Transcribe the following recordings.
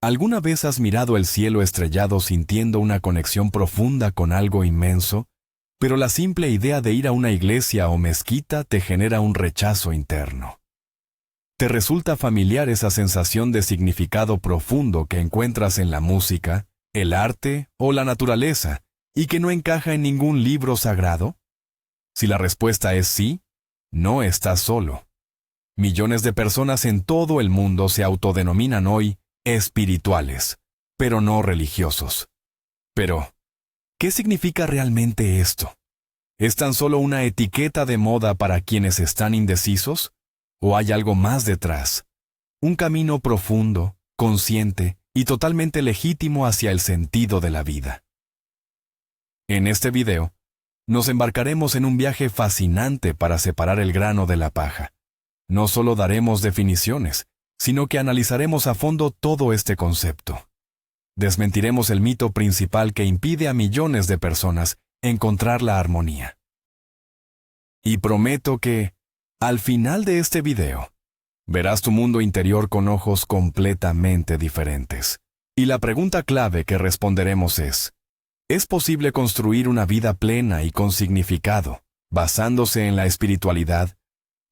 ¿Alguna vez has mirado el cielo estrellado sintiendo una conexión profunda con algo inmenso, pero la simple idea de ir a una iglesia o mezquita te genera un rechazo interno? ¿Te resulta familiar esa sensación de significado profundo que encuentras en la música, el arte o la naturaleza, y que no encaja en ningún libro sagrado? Si la respuesta es sí, no estás solo. Millones de personas en todo el mundo se autodenominan hoy espirituales, pero no religiosos. Pero, ¿qué significa realmente esto? ¿Es tan solo una etiqueta de moda para quienes están indecisos? ¿O hay algo más detrás? Un camino profundo, consciente y totalmente legítimo hacia el sentido de la vida. En este video, nos embarcaremos en un viaje fascinante para separar el grano de la paja. No solo daremos definiciones, sino que analizaremos a fondo todo este concepto. Desmentiremos el mito principal que impide a millones de personas encontrar la armonía. Y prometo que, al final de este video, verás tu mundo interior con ojos completamente diferentes. Y la pregunta clave que responderemos ¿es posible construir una vida plena y con significado, basándose en la espiritualidad,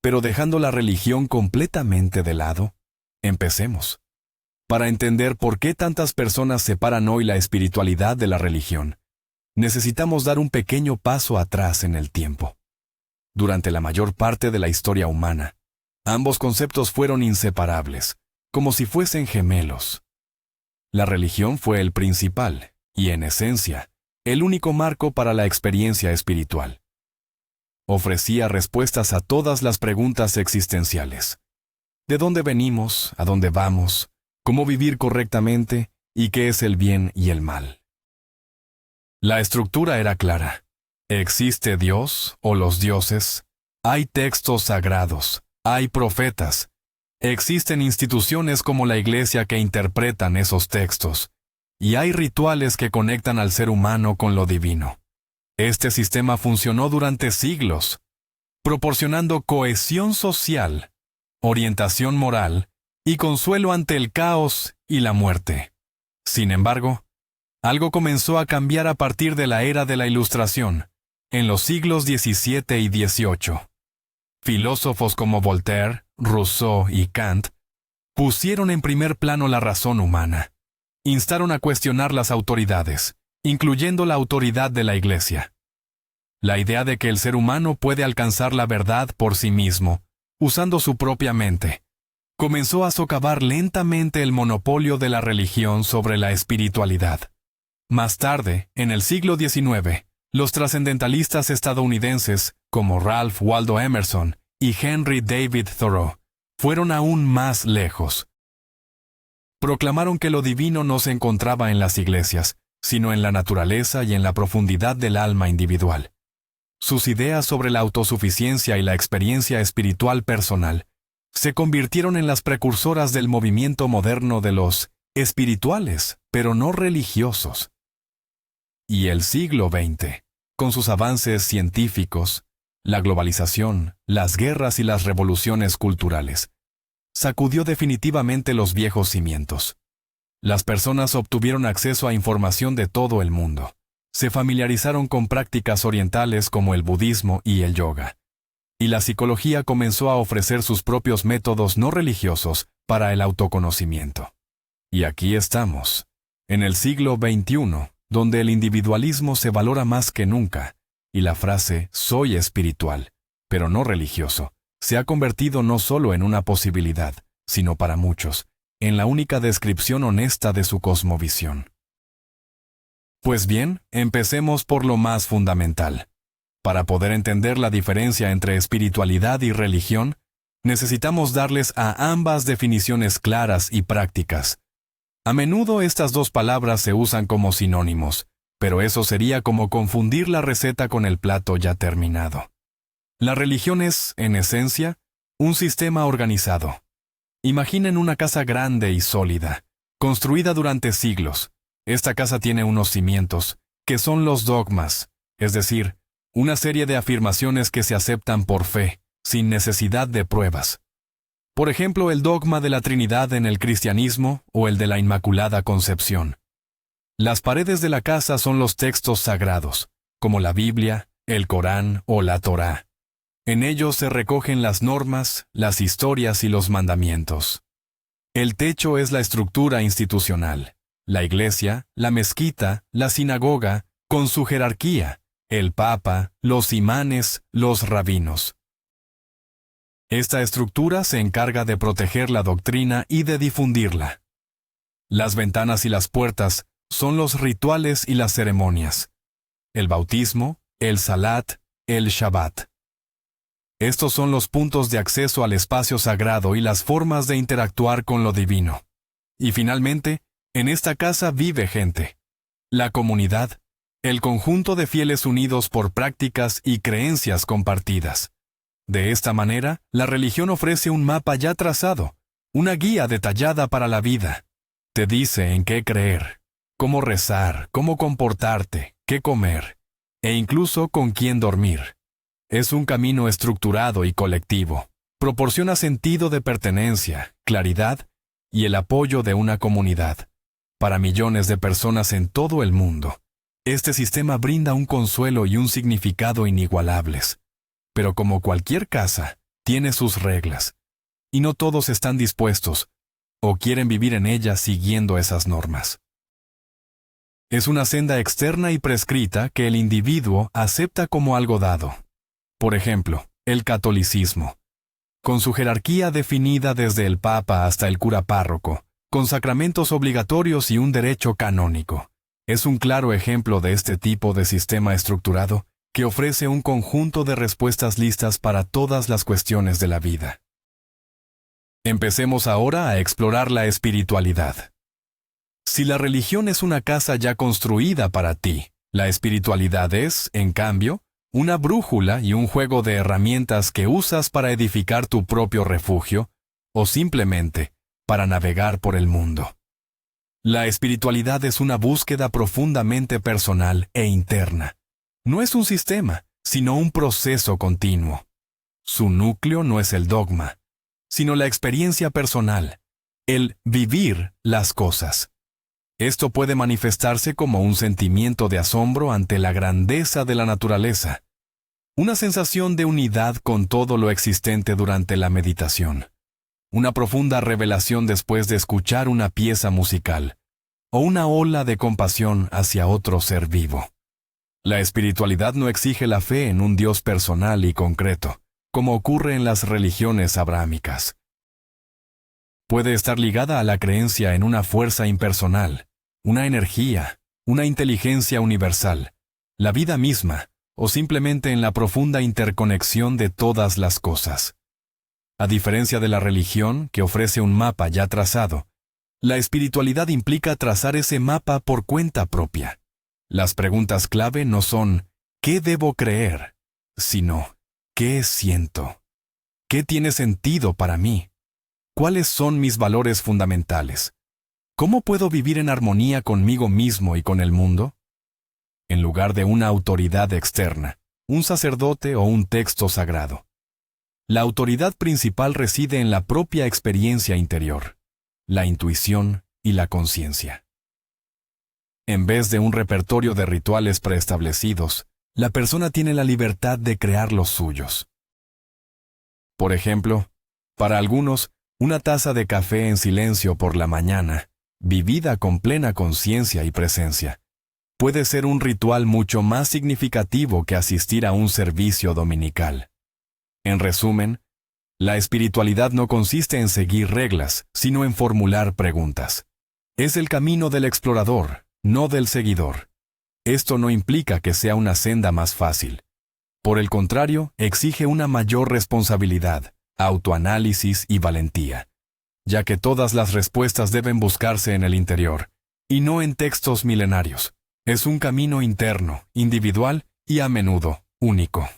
pero dejando la religión completamente de lado? Empecemos. Para entender por qué tantas personas separan hoy la espiritualidad de la religión, necesitamos dar un pequeño paso atrás en el tiempo. Durante la mayor parte de la historia humana, ambos conceptos fueron inseparables, como si fuesen gemelos. La religión fue el principal, y en esencia, el único marco para la experiencia espiritual. Ofrecía respuestas a todas las preguntas existenciales. ¿De dónde venimos? ¿A dónde vamos? ¿Cómo vivir correctamente? ¿Y qué es el bien y el mal? La estructura era clara. ¿Existe Dios o los dioses? Hay textos sagrados, hay profetas. Existen instituciones como la Iglesia que interpretan esos textos. Y hay rituales que conectan al ser humano con lo divino. Este sistema funcionó durante siglos, proporcionando cohesión social, orientación moral y consuelo ante el caos y la muerte. Sin embargo, algo comenzó a cambiar a partir de la era de la Ilustración, en los siglos XVII y XVIII. Filósofos como Voltaire, Rousseau y Kant pusieron en primer plano la razón humana. Instaron a cuestionar las autoridades, incluyendo la autoridad de la Iglesia. La idea de que el ser humano puede alcanzar la verdad por sí mismo, usando su propia mente, comenzó a socavar lentamente el monopolio de la religión sobre la espiritualidad. Más tarde, en el siglo XIX, los trascendentalistas estadounidenses, como Ralph Waldo Emerson y Henry David Thoreau, fueron aún más lejos. Proclamaron que lo divino no se encontraba en las iglesias, sino en la naturaleza y en la profundidad del alma individual. Sus ideas sobre la autosuficiencia y la experiencia espiritual personal se convirtieron en las precursoras del movimiento moderno de los espirituales, pero no religiosos. Y el siglo XX, con sus avances científicos, la globalización, las guerras y las revoluciones culturales, sacudió definitivamente los viejos cimientos. Las personas obtuvieron acceso a información de todo el mundo. Se familiarizaron con prácticas orientales como el budismo y el yoga. Y la psicología comenzó a ofrecer sus propios métodos no religiosos para el autoconocimiento. Y aquí estamos, en el siglo XXI, donde el individualismo se valora más que nunca, y la frase «soy espiritual, pero no religioso», se ha convertido no solo en una posibilidad, sino para muchos, en la única descripción honesta de su cosmovisión. Pues bien, empecemos por lo más fundamental. Para poder entender la diferencia entre espiritualidad y religión, necesitamos darles a ambas definiciones claras y prácticas. A menudo estas dos palabras se usan como sinónimos, pero eso sería como confundir la receta con el plato ya terminado. La religión es, en esencia, un sistema organizado. Imaginen una casa grande y sólida, construida durante siglos. Esta casa tiene unos cimientos, que son los dogmas, es decir, una serie de afirmaciones que se aceptan por fe, sin necesidad de pruebas. Por ejemplo, el dogma de la Trinidad en el cristianismo o el de la Inmaculada Concepción. Las paredes de la casa son los textos sagrados, como la Biblia, el Corán o la Torá. En ellos se recogen las normas, las historias y los mandamientos. El techo es la estructura institucional, la iglesia, la mezquita, la sinagoga, con su jerarquía, el papa, los imanes, los rabinos. Esta estructura se encarga de proteger la doctrina y de difundirla. Las ventanas y las puertas son los rituales y las ceremonias. El bautismo, el salat, el shabbat. Estos son los puntos de acceso al espacio sagrado y las formas de interactuar con lo divino. Y finalmente, en esta casa vive gente. La comunidad, el conjunto de fieles unidos por prácticas y creencias compartidas. De esta manera, la religión ofrece un mapa ya trazado, una guía detallada para la vida. Te dice en qué creer, cómo rezar, cómo comportarte, qué comer, e incluso con quién dormir. Es un camino estructurado y colectivo. Proporciona sentido de pertenencia, claridad y el apoyo de una comunidad. Para millones de personas en todo el mundo, este sistema brinda un consuelo y un significado inigualables. Pero como cualquier casa, tiene sus reglas, y no todos están dispuestos o quieren vivir en ella siguiendo esas normas. Es una senda externa y prescrita que el individuo acepta como algo dado. Por ejemplo, el catolicismo, con su jerarquía definida desde el Papa hasta el cura párroco, con sacramentos obligatorios y un derecho canónico. Es un claro ejemplo de este tipo de sistema estructurado que ofrece un conjunto de respuestas listas para todas las cuestiones de la vida. Empecemos ahora a explorar la espiritualidad. Si la religión es una casa ya construida para ti, la espiritualidad es, en cambio, una brújula y un juego de herramientas que usas para edificar tu propio refugio, o simplemente para navegar por el mundo. La espiritualidad es una búsqueda profundamente personal e interna. No es un sistema, sino un proceso continuo. Su núcleo no es el dogma, sino la experiencia personal, el vivir las cosas. Esto puede manifestarse como un sentimiento de asombro ante la grandeza de la naturaleza, una sensación de unidad con todo lo existente durante la meditación, una profunda revelación después de escuchar una pieza musical, o una ola de compasión hacia otro ser vivo. La espiritualidad no exige la fe en un Dios personal y concreto, como ocurre en las religiones abrahámicas. Puede estar ligada a la creencia en una fuerza impersonal, una energía, una inteligencia universal, la vida misma, o simplemente en la profunda interconexión de todas las cosas. A diferencia de la religión, que ofrece un mapa ya trazado, la espiritualidad implica trazar ese mapa por cuenta propia. Las preguntas clave no son ¿qué debo creer?, sino ¿qué siento? ¿Qué tiene sentido para mí? ¿Cuáles son mis valores fundamentales? ¿Cómo puedo vivir en armonía conmigo mismo y con el mundo? En lugar de una autoridad externa, un sacerdote o un texto sagrado. La autoridad principal reside en la propia experiencia interior, la intuición y la conciencia. En vez de un repertorio de rituales preestablecidos, la persona tiene la libertad de crear los suyos. Por ejemplo, para algunos, una taza de café en silencio por la mañana, vivida con plena conciencia y presencia, puede ser un ritual mucho más significativo que asistir a un servicio dominical. En resumen, la espiritualidad no consiste en seguir reglas, sino en formular preguntas. Es el camino del explorador, no del seguidor. Esto no implica que sea una senda más fácil. Por el contrario, exige una mayor responsabilidad, autoanálisis y valentía, ya que todas las respuestas deben buscarse en el interior, y no en textos milenarios. Es un camino interno, individual y a menudo único.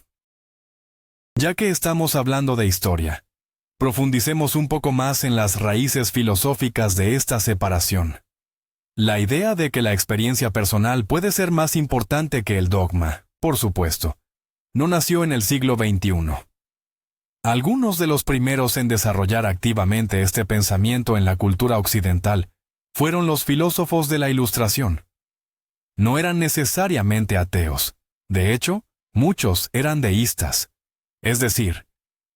Ya que estamos hablando de historia, profundicemos un poco más en las raíces filosóficas de esta separación. La idea de que la experiencia personal puede ser más importante que el dogma, por supuesto, no nació en el siglo XXI. Algunos de los primeros en desarrollar activamente este pensamiento en la cultura occidental fueron los filósofos de la Ilustración. No eran necesariamente ateos. De hecho, muchos eran deístas. Es decir,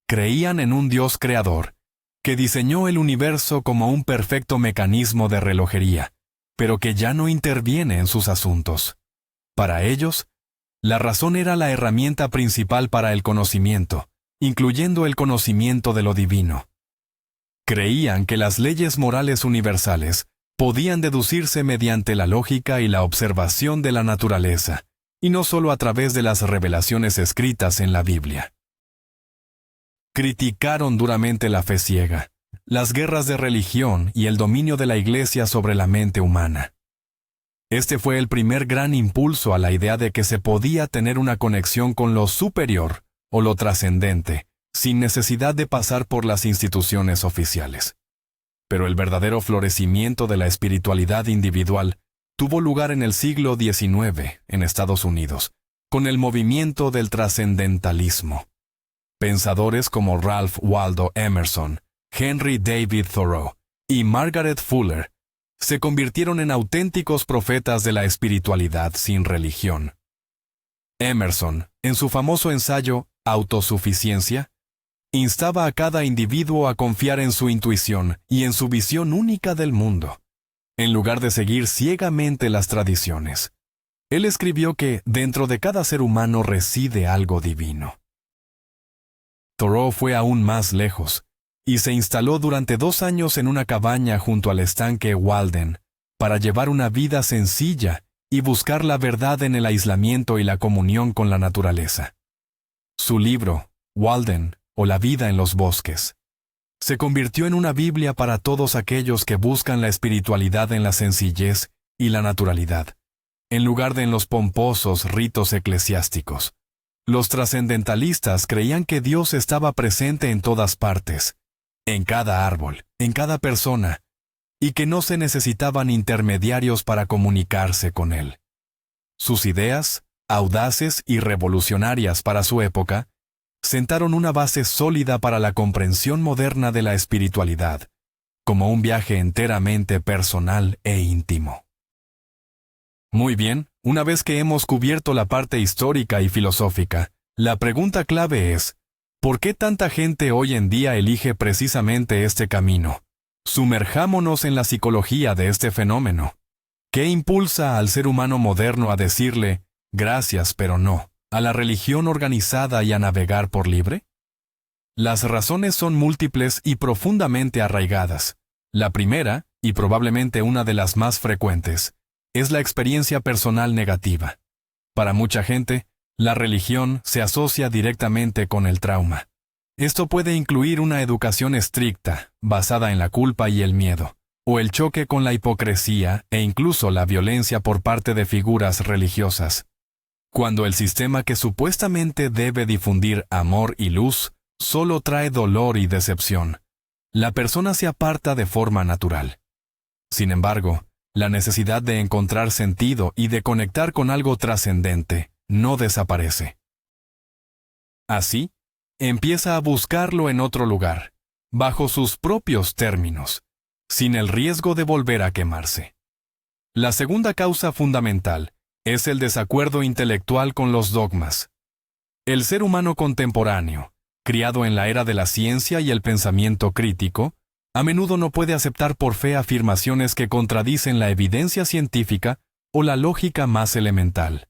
creían en un Dios creador, que diseñó el universo como un perfecto mecanismo de relojería, pero que ya no interviene en sus asuntos. Para ellos, la razón era la herramienta principal para el conocimiento, incluyendo el conocimiento de lo divino. Creían que las leyes morales universales podían deducirse mediante la lógica y la observación de la naturaleza, y no solo a través de las revelaciones escritas en la Biblia. Criticaron duramente la fe ciega, las guerras de religión y el dominio de la Iglesia sobre la mente humana. Este fue el primer gran impulso a la idea de que se podía tener una conexión con lo superior o lo trascendente, sin necesidad de pasar por las instituciones oficiales. Pero el verdadero florecimiento de la espiritualidad individual tuvo lugar en el siglo XIX en Estados Unidos, con el movimiento del trascendentalismo. Pensadores como Ralph Waldo Emerson, Henry David Thoreau y Margaret Fuller se convirtieron en auténticos profetas de la espiritualidad sin religión. Emerson, en su famoso ensayo Autosuficiencia, instaba a cada individuo a confiar en su intuición y en su visión única del mundo, en lugar de seguir ciegamente las tradiciones. Él escribió que dentro de cada ser humano reside algo divino. Thoreau fue aún más lejos, y se instaló durante 2 años en una cabaña junto al estanque Walden, para llevar una vida sencilla y buscar la verdad en el aislamiento y la comunión con la naturaleza. Su libro, Walden, o La vida en los bosques, se convirtió en una Biblia para todos aquellos que buscan la espiritualidad en la sencillez y la naturalidad, en lugar de en los pomposos ritos eclesiásticos. Los trascendentalistas creían que Dios estaba presente en todas partes, en cada árbol, en cada persona, y que no se necesitaban intermediarios para comunicarse con Él. Sus ideas, audaces y revolucionarias para su época, sentaron una base sólida para la comprensión moderna de la espiritualidad, como un viaje enteramente personal e íntimo. Muy bien, una vez que hemos cubierto la parte histórica y filosófica, la pregunta clave es, ¿por qué tanta gente hoy en día elige precisamente este camino? Sumerjámonos en la psicología de este fenómeno. ¿Qué impulsa al ser humano moderno a decirle, gracias pero no, a la religión organizada y a navegar por libre? Las razones son múltiples y profundamente arraigadas. La primera, y probablemente una de las más frecuentes, es la experiencia personal negativa. Para mucha gente, la religión se asocia directamente con el trauma. Esto puede incluir una educación estricta, basada en la culpa y el miedo, o el choque con la hipocresía e incluso la violencia por parte de figuras religiosas. Cuando el sistema que supuestamente debe difundir amor y luz solo trae dolor y decepción, la persona se aparta de forma natural. Sin embargo, la necesidad de encontrar sentido y de conectar con algo trascendente no desaparece. Así, empieza a buscarlo en otro lugar, bajo sus propios términos, sin el riesgo de volver a quemarse. La segunda causa fundamental es el desacuerdo intelectual con los dogmas. El ser humano contemporáneo, criado en la era de la ciencia y el pensamiento crítico, a menudo no puede aceptar por fe afirmaciones que contradicen la evidencia científica o la lógica más elemental.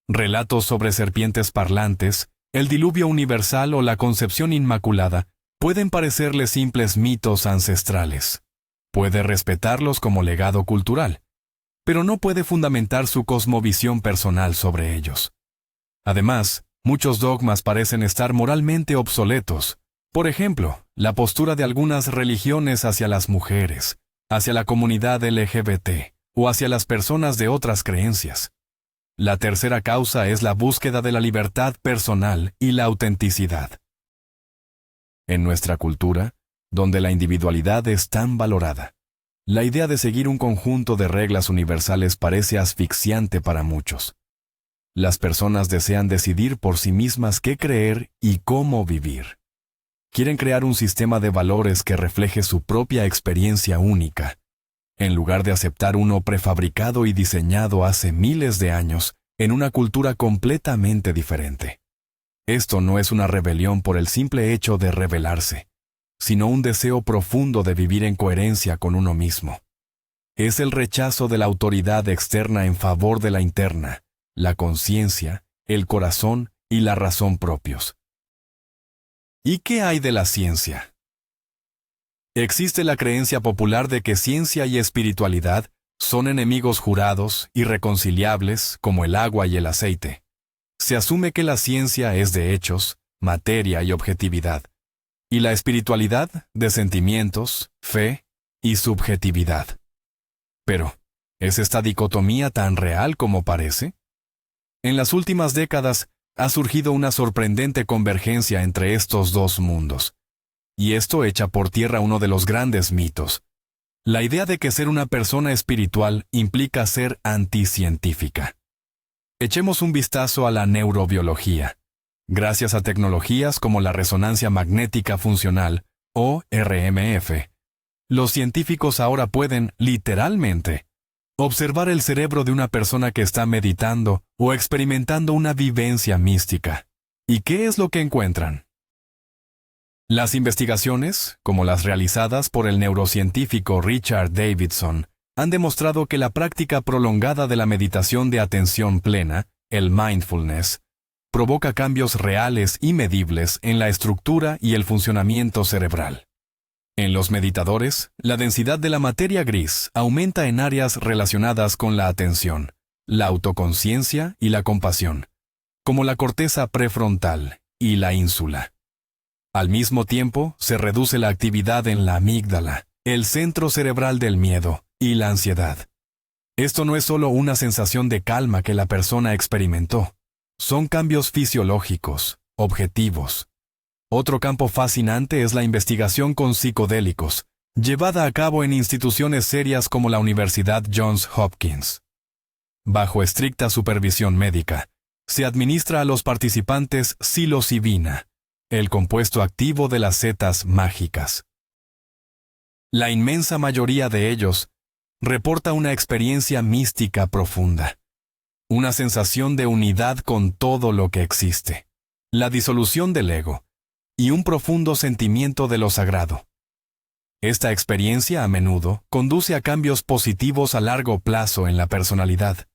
Relatos sobre serpientes parlantes, el diluvio universal o la concepción inmaculada pueden parecerle simples mitos ancestrales. Puede respetarlos como legado cultural, pero no puede fundamentar su cosmovisión personal sobre ellos. Además, muchos dogmas parecen estar moralmente obsoletos. Por ejemplo, la postura de algunas religiones hacia las mujeres, hacia la comunidad LGBT o hacia las personas de otras creencias. La tercera causa es la búsqueda de la libertad personal y la autenticidad. En nuestra cultura, donde la individualidad es tan valorada, la idea de seguir un conjunto de reglas universales parece asfixiante para muchos. Las personas desean decidir por sí mismas qué creer y cómo vivir. Quieren crear un sistema de valores que refleje su propia experiencia única, en lugar de aceptar uno prefabricado y diseñado hace miles de años en una cultura completamente diferente. Esto no es una rebelión por el simple hecho de rebelarse, sino un deseo profundo de vivir en coherencia con uno mismo. Es el rechazo de la autoridad externa en favor de la interna, la conciencia, el corazón y la razón propios. ¿Y qué hay de la ciencia? Existe la creencia popular de que ciencia y espiritualidad son enemigos jurados, irreconciliables, como el agua y el aceite. Se asume que la ciencia es de hechos, materia y objetividad, y la espiritualidad de sentimientos, fe y subjetividad. Pero, ¿es esta dicotomía tan real como parece? En las últimas décadas ha surgido una sorprendente convergencia entre estos dos mundos, y esto echa por tierra uno de los grandes mitos: la idea de que ser una persona espiritual implica ser anticientífica. Echemos un vistazo a la neurobiología. Gracias a tecnologías como la resonancia magnética funcional, o RMF, los científicos ahora pueden, literalmente, observar el cerebro de una persona que está meditando o experimentando una vivencia mística. ¿Y qué es lo que encuentran? Las investigaciones, como las realizadas por el neurocientífico Richard Davidson, han demostrado que la práctica prolongada de la meditación de atención plena, el mindfulness, provoca cambios reales y medibles en la estructura y el funcionamiento cerebral. En los meditadores, la densidad de la materia gris aumenta en áreas relacionadas con la atención, la autoconciencia y la compasión, como la corteza prefrontal y la ínsula. Al mismo tiempo, se reduce la actividad en la amígdala, el centro cerebral del miedo y la ansiedad. Esto no es solo una sensación de calma que la persona experimentó. Son cambios fisiológicos, objetivos. Otro campo fascinante es la investigación con psicodélicos, llevada a cabo en instituciones serias como la Universidad Johns Hopkins. Bajo estricta supervisión médica, se administra a los participantes psilocibina, el compuesto activo de las setas mágicas. La inmensa mayoría de ellos reporta una experiencia mística profunda, una sensación de unidad con todo lo que existe, la disolución del ego y un profundo sentimiento de lo sagrado. Esta experiencia a menudo conduce a cambios positivos a largo plazo en la personalidad.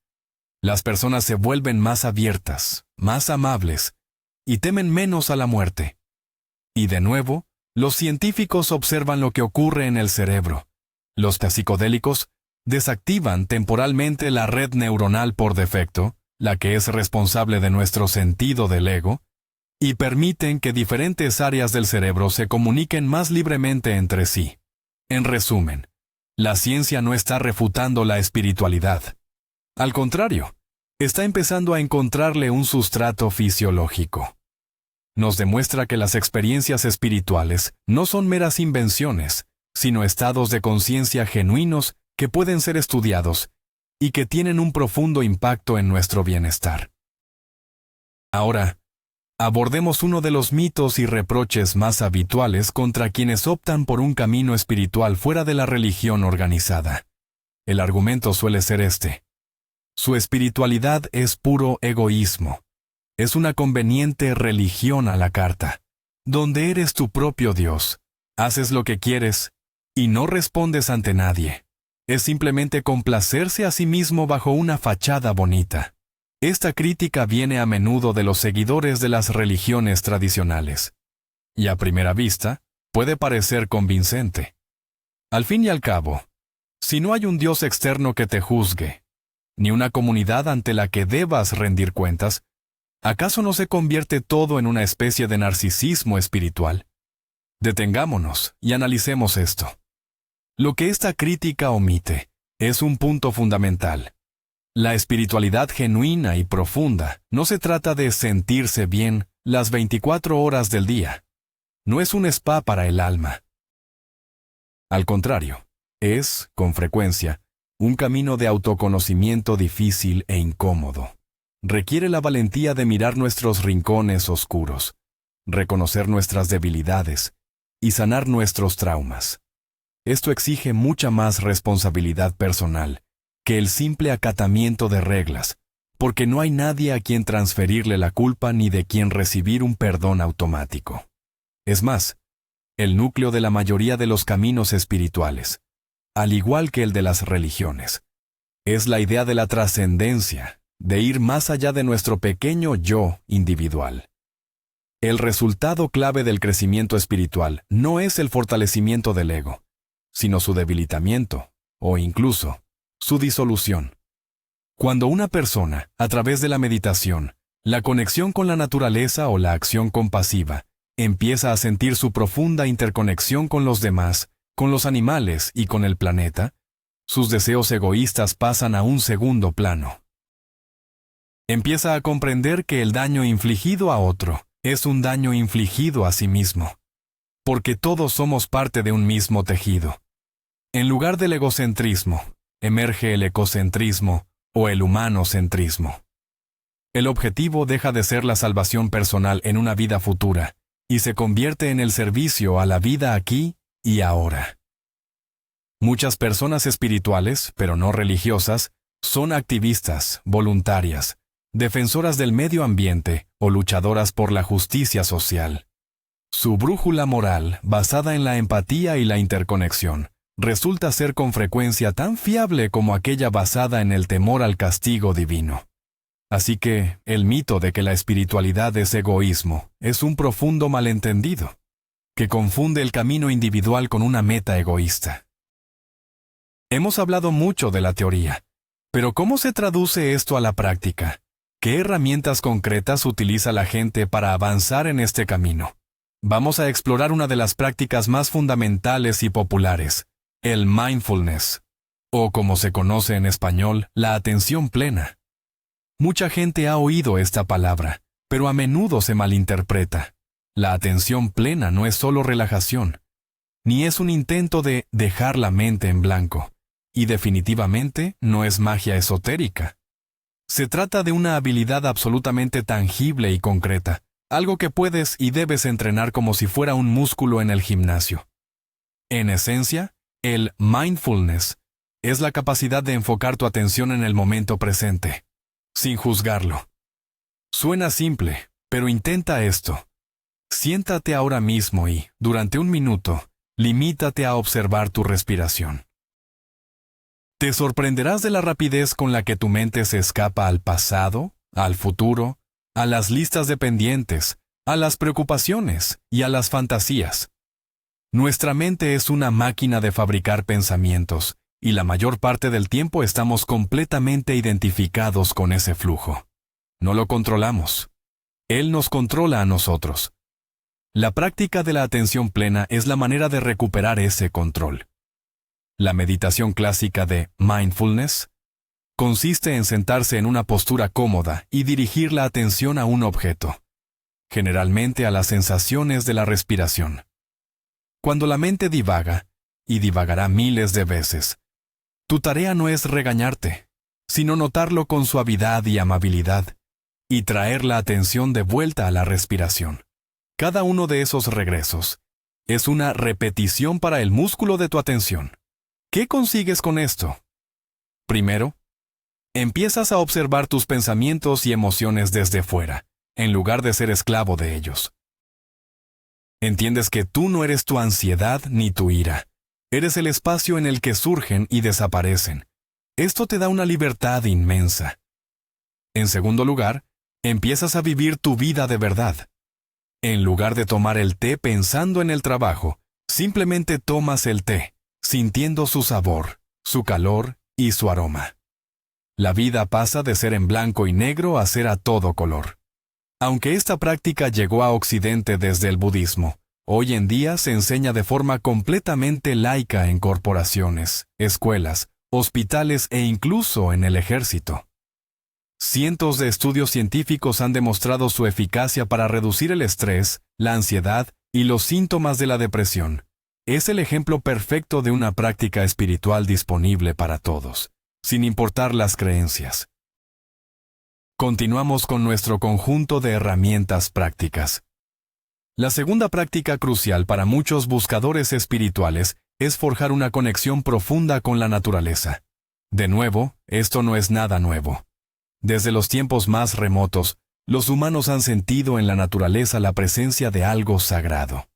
Las personas se vuelven más abiertas, más amables, y temen menos a la muerte. Y de nuevo, los científicos observan lo que ocurre en el cerebro. Los psicodélicos desactivan temporalmente la red neuronal por defecto, la que es responsable de nuestro sentido del ego, y permiten que diferentes áreas del cerebro se comuniquen más libremente entre sí. En resumen, la ciencia no está refutando la espiritualidad. Al contrario, está empezando a encontrarle un sustrato fisiológico. Nos demuestra que las experiencias espirituales no son meras invenciones, sino estados de conciencia genuinos que pueden ser estudiados y que tienen un profundo impacto en nuestro bienestar. Ahora, abordemos uno de los mitos y reproches más habituales contra quienes optan por un camino espiritual fuera de la religión organizada. El argumento suele ser este: su espiritualidad es puro egoísmo. Es una conveniente religión a la carta, donde eres tu propio Dios, haces lo que quieres y no respondes ante nadie. Es simplemente complacerse a sí mismo bajo una fachada bonita. Esta crítica viene a menudo de los seguidores de las religiones tradicionales, y a primera vista puede parecer convincente. Al fin y al cabo, si no hay un Dios externo que te juzgue, ni una comunidad ante la que debas rendir cuentas, ¿acaso no se convierte todo en una especie de narcisismo espiritual? Detengámonos y analicemos esto. Lo que esta crítica omite es un punto fundamental. La espiritualidad genuina y profunda no se trata de sentirse bien las 24 horas del día. No es un spa para el alma. Al contrario, es, con frecuencia, un camino de autoconocimiento difícil e incómodo. Requiere la valentía de mirar nuestros rincones oscuros, reconocer nuestras debilidades y sanar nuestros traumas. Esto exige mucha más responsabilidad personal que el simple acatamiento de reglas, porque no hay nadie a quien transferirle la culpa ni de quien recibir un perdón automático. Es más, el núcleo de la mayoría de los caminos espirituales, al igual que el de las religiones, es la idea de la trascendencia, de ir más allá de nuestro pequeño yo individual. El resultado clave del crecimiento espiritual no es el fortalecimiento del ego, sino su debilitamiento, o incluso, su disolución. Cuando una persona, a través de la meditación, la conexión con la naturaleza o la acción compasiva, empieza a sentir su profunda interconexión con los demás, con los animales y con el planeta, sus deseos egoístas pasan a un segundo plano. Empieza a comprender que el daño infligido a otro es un daño infligido a sí mismo, porque todos somos parte de un mismo tejido. En lugar del egocentrismo, emerge el ecocentrismo o el humanocentrismo. El objetivo deja de ser la salvación personal en una vida futura y se convierte en el servicio a la vida aquí y ahora. Muchas personas espirituales, pero no religiosas, son activistas, voluntarias, defensoras del medio ambiente o luchadoras por la justicia social. Su brújula moral, basada en la empatía y la interconexión, resulta ser con frecuencia tan fiable como aquella basada en el temor al castigo divino. Así que, el mito de que la espiritualidad es egoísmo es un profundo malentendido, que confunde el camino individual con una meta egoísta. Hemos hablado mucho de la teoría, pero ¿cómo se traduce esto a la práctica? ¿Qué herramientas concretas utiliza la gente para avanzar en este camino? Vamos a explorar una de las prácticas más fundamentales y populares, el mindfulness, o como se conoce en español, la atención plena. Mucha gente ha oído esta palabra, pero a menudo se malinterpreta. La atención plena no es solo relajación, ni es un intento de dejar la mente en blanco, y definitivamente no es magia esotérica. Se trata de una habilidad absolutamente tangible y concreta, algo que puedes y debes entrenar como si fuera un músculo en el gimnasio. En esencia, el mindfulness es la capacidad de enfocar tu atención en el momento presente, sin juzgarlo. Suena simple, pero intenta esto. Siéntate ahora mismo y, durante un minuto, limítate a observar tu respiración. Te sorprenderás de la rapidez con la que tu mente se escapa al pasado, al futuro, a las listas de pendientes, a las preocupaciones y a las fantasías. Nuestra mente es una máquina de fabricar pensamientos, y la mayor parte del tiempo estamos completamente identificados con ese flujo. No lo controlamos. Él nos controla a nosotros. La práctica de la atención plena es la manera de recuperar ese control. La meditación clásica de mindfulness consiste en sentarse en una postura cómoda y dirigir la atención a un objeto, generalmente a las sensaciones de la respiración. Cuando la mente divaga, y divagará miles de veces, tu tarea no es regañarte, sino notarlo con suavidad y amabilidad, y traer la atención de vuelta a la respiración. Cada uno de esos regresos es una repetición para el músculo de tu atención. ¿Qué consigues con esto? Primero, empiezas a observar tus pensamientos y emociones desde fuera, en lugar de ser esclavo de ellos. Entiendes que tú no eres tu ansiedad ni tu ira. Eres el espacio en el que surgen y desaparecen. Esto te da una libertad inmensa. En segundo lugar, empiezas a vivir tu vida de verdad. En lugar de tomar el té pensando en el trabajo, simplemente tomas el té, sintiendo su sabor, su calor y su aroma. La vida pasa de ser en blanco y negro a ser a todo color. Aunque esta práctica llegó a Occidente desde el budismo, hoy en día se enseña de forma completamente laica en corporaciones, escuelas, hospitales e incluso en el ejército. Cientos de estudios científicos han demostrado su eficacia para reducir el estrés, la ansiedad y los síntomas de la depresión. Es el ejemplo perfecto de una práctica espiritual disponible para todos, sin importar las creencias. Continuamos con nuestro conjunto de herramientas prácticas. La segunda práctica crucial para muchos buscadores espirituales es forjar una conexión profunda con la naturaleza. De nuevo, esto no es nada nuevo. Desde los tiempos más remotos, los humanos han sentido en la naturaleza la presencia de algo sagrado.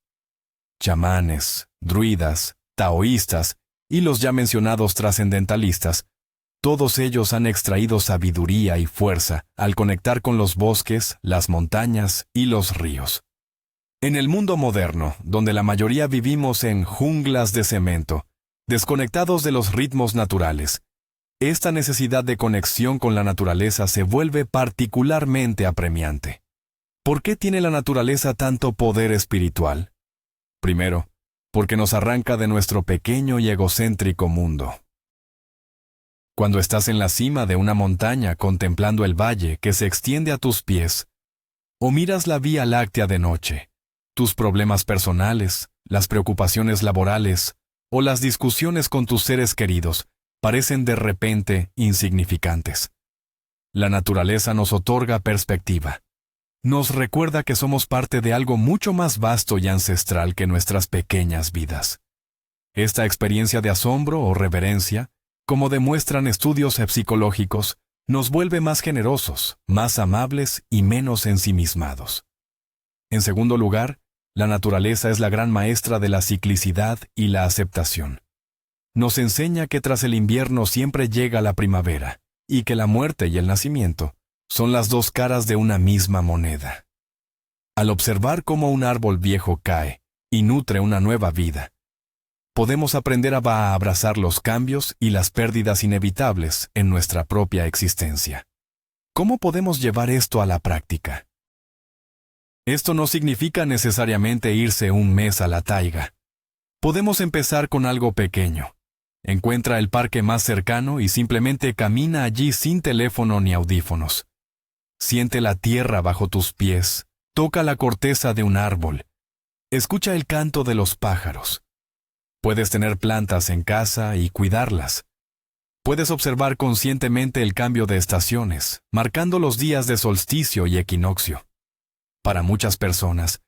Chamanes, druidas, taoístas y los ya mencionados trascendentalistas, todos ellos han extraído sabiduría y fuerza al conectar con los bosques, las montañas y los ríos. En el mundo moderno, donde la mayoría vivimos en junglas de cemento, desconectados de los ritmos naturales, esta necesidad de conexión con la naturaleza se vuelve particularmente apremiante. ¿Por qué tiene la naturaleza tanto poder espiritual? Primero, porque nos arranca de nuestro pequeño y egocéntrico mundo. Cuando estás en la cima de una montaña contemplando el valle que se extiende a tus pies, o miras la Vía Láctea de noche, tus problemas personales, las preocupaciones laborales o las discusiones con tus seres queridos parecen de repente insignificantes. La naturaleza nos otorga perspectiva. Nos recuerda que somos parte de algo mucho más vasto y ancestral que nuestras pequeñas vidas. Esta experiencia de asombro o reverencia, como demuestran estudios psicológicos, nos vuelve más generosos, más amables y menos ensimismados. En segundo lugar, la naturaleza es la gran maestra de la ciclicidad y la aceptación. Nos enseña que tras el invierno siempre llega la primavera, y que la muerte y el nacimiento son las dos caras de una misma moneda. Al observar cómo un árbol viejo cae y nutre una nueva vida, podemos aprender a abrazar los cambios y las pérdidas inevitables en nuestra propia existencia. ¿Cómo podemos llevar esto a la práctica? Esto no significa necesariamente irse un mes a la taiga. Podemos empezar con algo pequeño. Encuentra el parque más cercano y simplemente camina allí sin teléfono ni audífonos. Siente la tierra bajo tus pies, toca la corteza de un árbol, escucha el canto de los pájaros. Puedes tener plantas en casa y cuidarlas. Puedes observar conscientemente el cambio de estaciones, marcando los días de solsticio y equinoccio. Para muchas personas,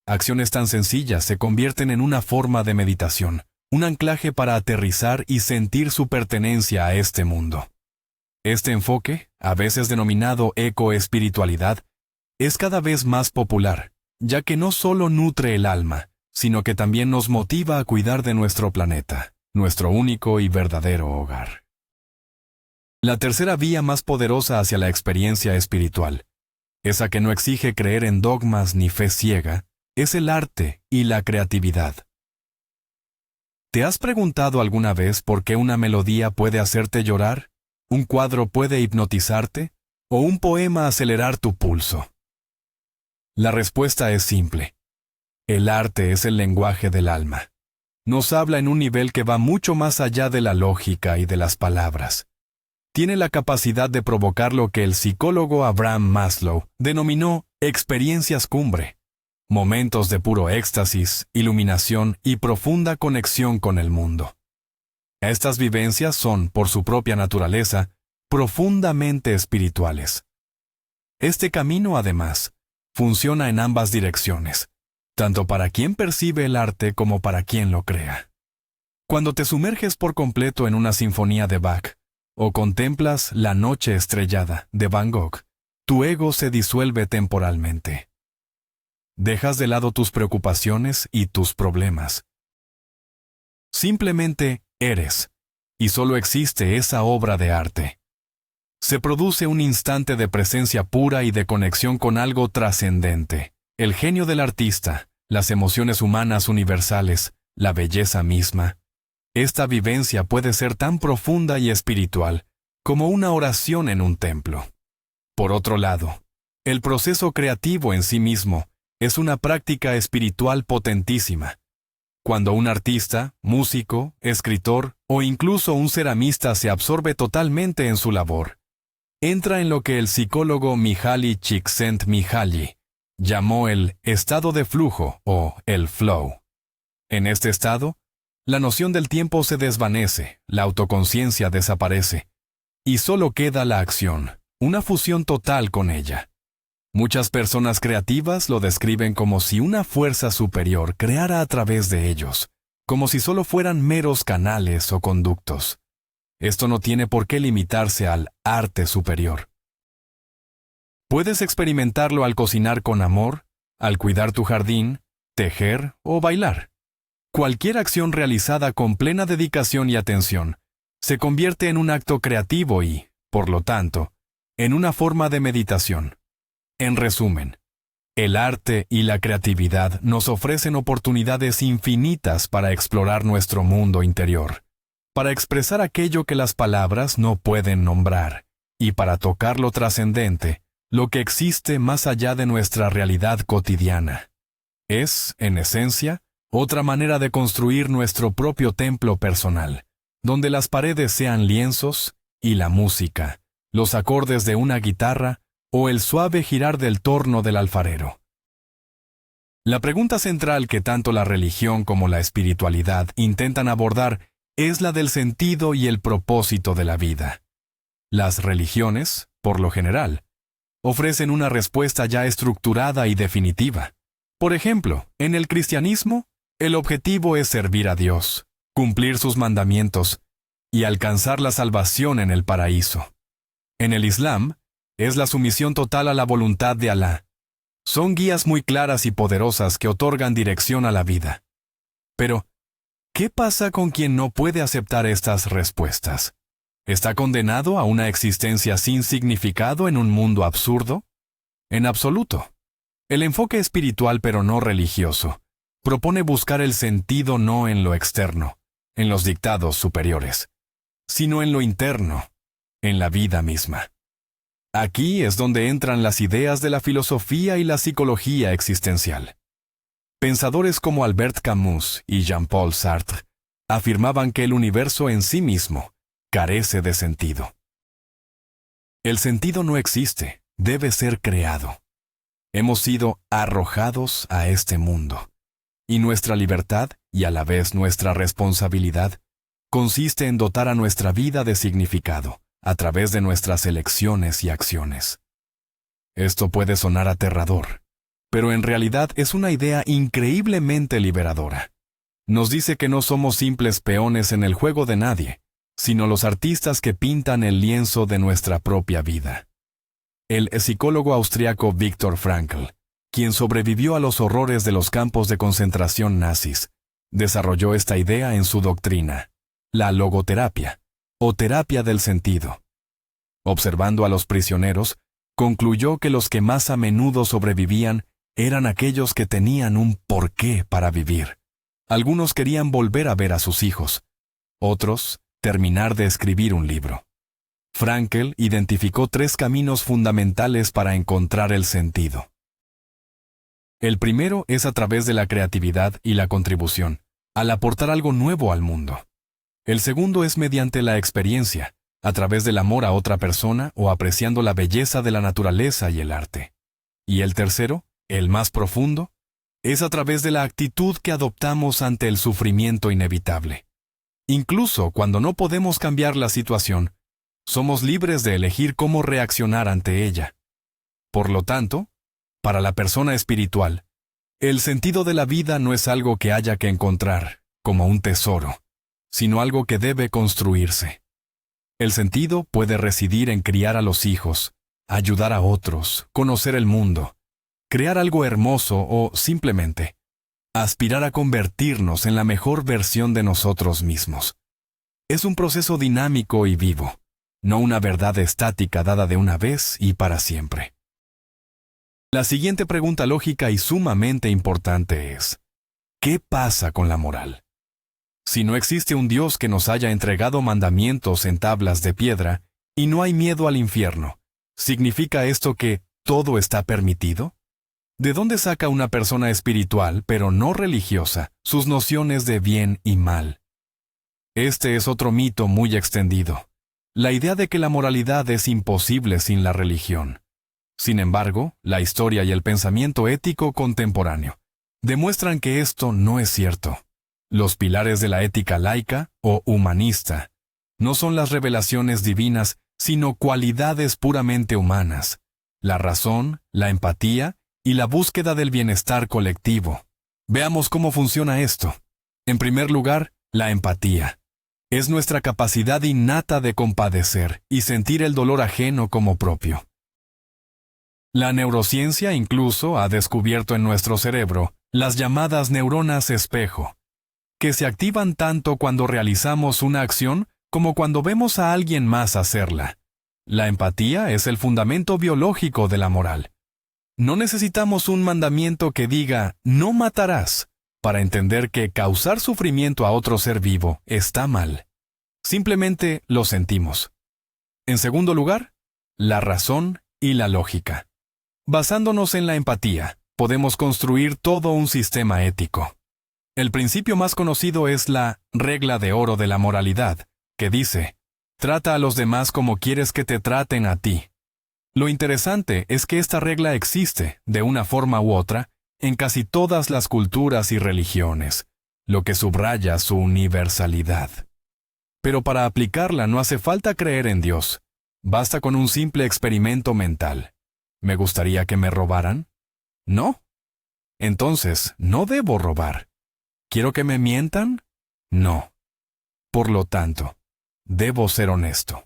acciones tan sencillas se convierten en una forma de meditación, un anclaje para aterrizar y sentir su pertenencia a este mundo. Este enfoque, a veces denominado ecoespiritualidad, es cada vez más popular, ya que no solo nutre el alma, sino que también nos motiva a cuidar de nuestro planeta, nuestro único y verdadero hogar. La tercera vía más poderosa hacia la experiencia espiritual, esa que no exige creer en dogmas ni fe ciega, es el arte y la creatividad. ¿Te has preguntado alguna vez por qué una melodía puede hacerte llorar, un cuadro puede hipnotizarte o un poema acelerar tu pulso? La respuesta es simple. El arte es el lenguaje del alma. Nos habla en un nivel que va mucho más allá de la lógica y de las palabras. Tiene la capacidad de provocar lo que el psicólogo Abraham Maslow denominó experiencias cumbre. Momentos de puro éxtasis, iluminación y profunda conexión con el mundo. Estas vivencias son, por su propia naturaleza, profundamente espirituales. Este camino, además, funciona en ambas direcciones, tanto para quien percibe el arte como para quien lo crea. Cuando te sumerges por completo en una sinfonía de Bach, o contemplas La noche estrellada de Van Gogh, tu ego se disuelve temporalmente. Dejas de lado tus preocupaciones y tus problemas. Simplemente eres, y solo existe esa obra de arte. Se produce un instante de presencia pura y de conexión con algo trascendente, el genio del artista, las emociones humanas universales, la belleza misma. Esta vivencia puede ser tan profunda y espiritual como una oración en un templo. Por otro lado, el proceso creativo en sí mismo es una práctica espiritual potentísima. Cuando un artista, músico, escritor o incluso un ceramista se absorbe totalmente en su labor, entra en lo que el psicólogo Mihaly Csikszentmihalyi llamó el estado de flujo o el flow. En este estado, la noción del tiempo se desvanece, la autoconciencia desaparece, y solo queda la acción, una fusión total con ella. Muchas personas creativas lo describen como si una fuerza superior creara a través de ellos, como si solo fueran meros canales o conductos. Esto no tiene por qué limitarse al arte superior. Puedes experimentarlo al cocinar con amor, al cuidar tu jardín, tejer o bailar. Cualquier acción realizada con plena dedicación y atención se convierte en un acto creativo y, por lo tanto, en una forma de meditación. En resumen, el arte y la creatividad nos ofrecen oportunidades infinitas para explorar nuestro mundo interior, para expresar aquello que las palabras no pueden nombrar, y para tocar lo trascendente, lo que existe más allá de nuestra realidad cotidiana. Es, en esencia, otra manera de construir nuestro propio templo personal, donde las paredes sean lienzos y la música, los acordes de una guitarra o el suave girar del torno del alfarero. La pregunta central que tanto la religión como la espiritualidad intentan abordar es la del sentido y el propósito de la vida. Las religiones, por lo general, ofrecen una respuesta ya estructurada y definitiva. Por ejemplo, en el cristianismo, el objetivo es servir a Dios, cumplir sus mandamientos y alcanzar la salvación en el paraíso. En el Islam, es la sumisión total a la voluntad de Alá. Son guías muy claras y poderosas que otorgan dirección a la vida. Pero, ¿qué pasa con quien no puede aceptar estas respuestas? ¿Está condenado a una existencia sin significado en un mundo absurdo? En absoluto. El enfoque espiritual pero no religioso propone buscar el sentido no en lo externo, en los dictados superiores, sino en lo interno, en la vida misma. Aquí es donde entran las ideas de la filosofía y la psicología existencial. Pensadores como Albert Camus y Jean-Paul Sartre afirmaban que el universo en sí mismo carece de sentido. El sentido no existe, debe ser creado. Hemos sido arrojados a este mundo, y nuestra libertad, y a la vez nuestra responsabilidad, consiste en dotar a nuestra vida de significado, a través de nuestras elecciones y acciones. Esto puede sonar aterrador, pero en realidad es una idea increíblemente liberadora. Nos dice que no somos simples peones en el juego de nadie, sino los artistas que pintan el lienzo de nuestra propia vida. El psicólogo austriaco Viktor Frankl, quien sobrevivió a los horrores de los campos de concentración nazis, desarrolló esta idea en su doctrina, la logoterapia, o terapia del sentido. Observando a los prisioneros, concluyó que los que más a menudo sobrevivían eran aquellos que tenían un porqué para vivir. Algunos querían volver a ver a sus hijos, otros, terminar de escribir un libro. Frankl identificó 3 caminos fundamentales para encontrar el sentido. El primero es a través de la creatividad y la contribución, al aportar algo nuevo al mundo. El segundo es mediante la experiencia, a través del amor a otra persona o apreciando la belleza de la naturaleza y el arte. Y el tercero, el más profundo, es a través de la actitud que adoptamos ante el sufrimiento inevitable. Incluso cuando no podemos cambiar la situación, somos libres de elegir cómo reaccionar ante ella. Por lo tanto, para la persona espiritual, el sentido de la vida no es algo que haya que encontrar, como un tesoro, sino algo que debe construirse. El sentido puede residir en criar a los hijos, ayudar a otros, conocer el mundo, crear algo hermoso o, simplemente, aspirar a convertirnos en la mejor versión de nosotros mismos. Es un proceso dinámico y vivo, no una verdad estática dada de una vez y para siempre. La siguiente pregunta lógica y sumamente importante es: ¿qué pasa con la moral? Si no existe un Dios que nos haya entregado mandamientos en tablas de piedra y no hay miedo al infierno, ¿significa esto que todo está permitido? ¿De dónde saca una persona espiritual, pero no religiosa, sus nociones de bien y mal? Este es otro mito muy extendido, la idea de que la moralidad es imposible sin la religión. Sin embargo, la historia y el pensamiento ético contemporáneo demuestran que esto no es cierto. Los pilares de la ética laica o humanista no son las revelaciones divinas, sino cualidades puramente humanas, la razón, la empatía y la búsqueda del bienestar colectivo. Veamos cómo funciona esto. En primer lugar, la empatía. Es nuestra capacidad innata de compadecer y sentir el dolor ajeno como propio. La neurociencia incluso ha descubierto en nuestro cerebro las llamadas neuronas espejo, que se activan tanto cuando realizamos una acción como cuando vemos a alguien más hacerla. La empatía es el fundamento biológico de la moral. No necesitamos un mandamiento que diga «no matarás» para entender que causar sufrimiento a otro ser vivo está mal. Simplemente lo sentimos. En segundo lugar, la razón y la lógica. Basándonos en la empatía, podemos construir todo un sistema ético. El principio más conocido es la regla de oro de la moralidad, que dice, trata a los demás como quieres que te traten a ti. Lo interesante es que esta regla existe, de una forma u otra, en casi todas las culturas y religiones, lo que subraya su universalidad. Pero para aplicarla no hace falta creer en Dios. Basta con un simple experimento mental. ¿Me gustaría que me robaran? No. Entonces, no debo robar. ¿Quiero que me mientan? No. Por lo tanto, debo ser honesto.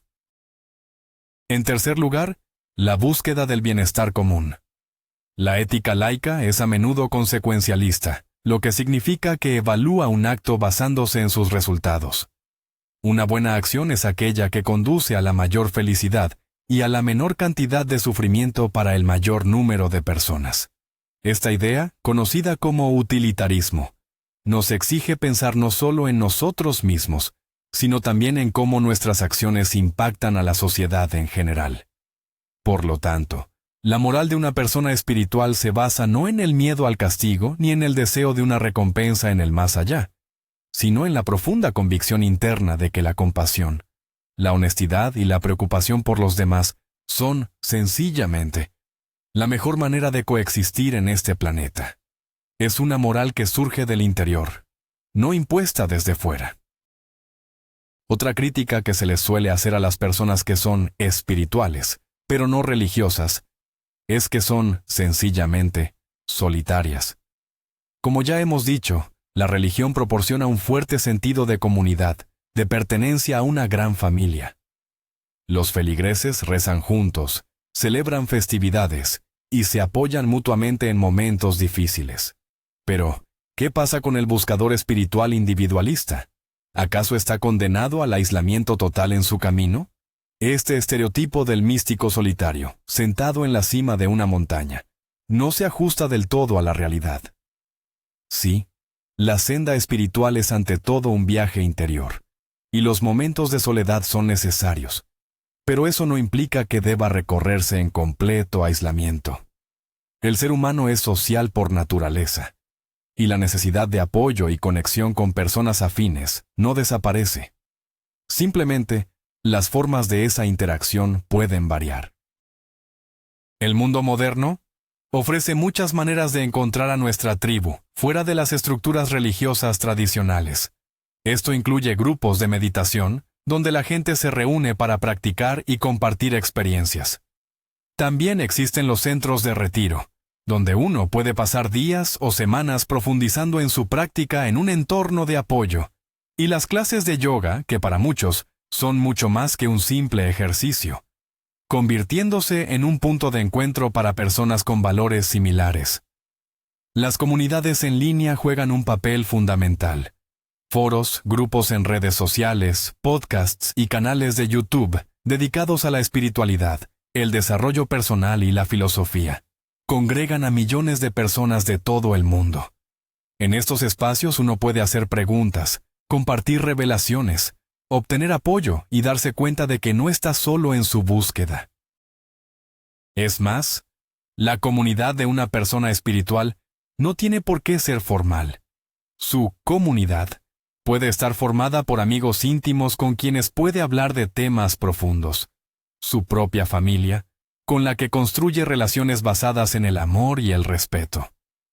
En tercer lugar, la búsqueda del bienestar común. La ética laica es a menudo consecuencialista, lo que significa que evalúa un acto basándose en sus resultados. Una buena acción es aquella que conduce a la mayor felicidad y a la menor cantidad de sufrimiento para el mayor número de personas. Esta idea, conocida como utilitarismo, nos exige pensar no solo en nosotros mismos, sino también en cómo nuestras acciones impactan a la sociedad en general. Por lo tanto, la moral de una persona espiritual se basa no en el miedo al castigo ni en el deseo de una recompensa en el más allá, sino en la profunda convicción interna de que la compasión, la honestidad y la preocupación por los demás son, sencillamente, la mejor manera de coexistir en este planeta. Es una moral que surge del interior, no impuesta desde fuera. Otra crítica que se les suele hacer a las personas que son espirituales, pero no religiosas, es que son, sencillamente, solitarias. Como ya hemos dicho, la religión proporciona un fuerte sentido de comunidad, de pertenencia a una gran familia. Los feligreses rezan juntos, celebran festividades y se apoyan mutuamente en momentos difíciles. Pero, ¿qué pasa con el buscador espiritual individualista? ¿Acaso está condenado al aislamiento total en su camino? Este estereotipo del místico solitario, sentado en la cima de una montaña, no se ajusta del todo a la realidad. Sí, la senda espiritual es ante todo un viaje interior, y los momentos de soledad son necesarios, pero eso no implica que deba recorrerse en completo aislamiento. El ser humano es social por naturaleza, y la necesidad de apoyo y conexión con personas afines no desaparece. Simplemente, las formas de esa interacción pueden variar. El mundo moderno ofrece muchas maneras de encontrar a nuestra tribu, fuera de las estructuras religiosas tradicionales. Esto incluye grupos de meditación, donde la gente se reúne para practicar y compartir experiencias. También existen los centros de retiro, donde uno puede pasar días o semanas profundizando en su práctica en un entorno de apoyo, y las clases de yoga, que para muchos son mucho más que un simple ejercicio, convirtiéndose en un punto de encuentro para personas con valores similares. Las comunidades en línea juegan un papel fundamental. Foros, grupos en redes sociales, podcasts y canales de YouTube dedicados a la espiritualidad, el desarrollo personal y la filosofía congregan a millones de personas de todo el mundo. En estos espacios uno puede hacer preguntas, compartir revelaciones, obtener apoyo y darse cuenta de que no está solo en su búsqueda. Es más, la comunidad de una persona espiritual no tiene por qué ser formal. Su comunidad puede estar formada por amigos íntimos con quienes puede hablar de temas profundos, su propia familia, con la que construye relaciones basadas en el amor y el respeto,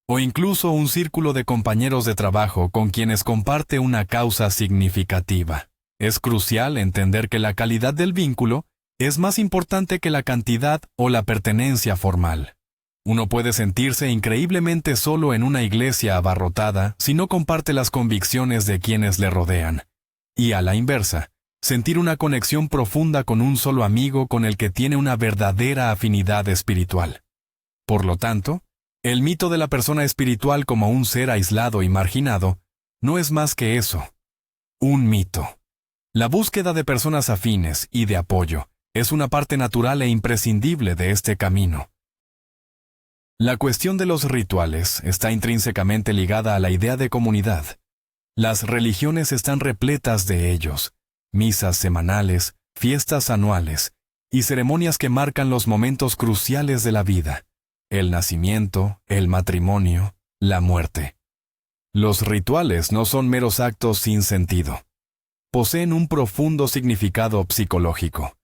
o incluso un círculo de compañeros de trabajo con quienes comparte una causa significativa. Es crucial entender que la calidad del vínculo es más importante que la cantidad o la pertenencia formal. Uno puede sentirse increíblemente solo en una iglesia abarrotada si no comparte las convicciones de quienes le rodean. Y a la inversa, sentir una conexión profunda con un solo amigo con el que tiene una verdadera afinidad espiritual. Por lo tanto, el mito de la persona espiritual como un ser aislado y marginado no es más que eso, un mito. La búsqueda de personas afines y de apoyo es una parte natural e imprescindible de este camino. La cuestión de los rituales está intrínsecamente ligada a la idea de comunidad. Las religiones están repletas de ellos, misas semanales, fiestas anuales y ceremonias que marcan los momentos cruciales de la vida, el nacimiento, el matrimonio, la muerte. Los rituales no son meros actos sin sentido. Poseen un profundo significado psicológico.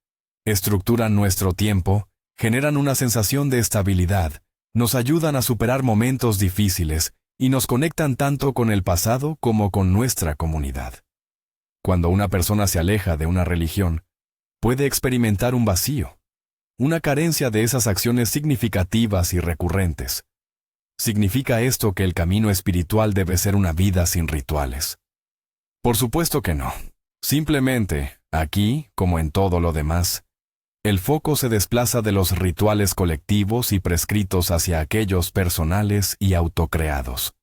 Estructuran nuestro tiempo, generan una sensación de estabilidad, nos ayudan a superar momentos difíciles y nos conectan tanto con el pasado como con nuestra comunidad. Cuando una persona se aleja de una religión, puede experimentar un vacío, una carencia de esas acciones significativas y recurrentes. ¿Significa esto que el camino espiritual debe ser una vida sin rituales? Por supuesto que no. Simplemente, aquí, como en todo lo demás, el foco se desplaza de los rituales colectivos y prescritos hacia aquellos personales y autocreados.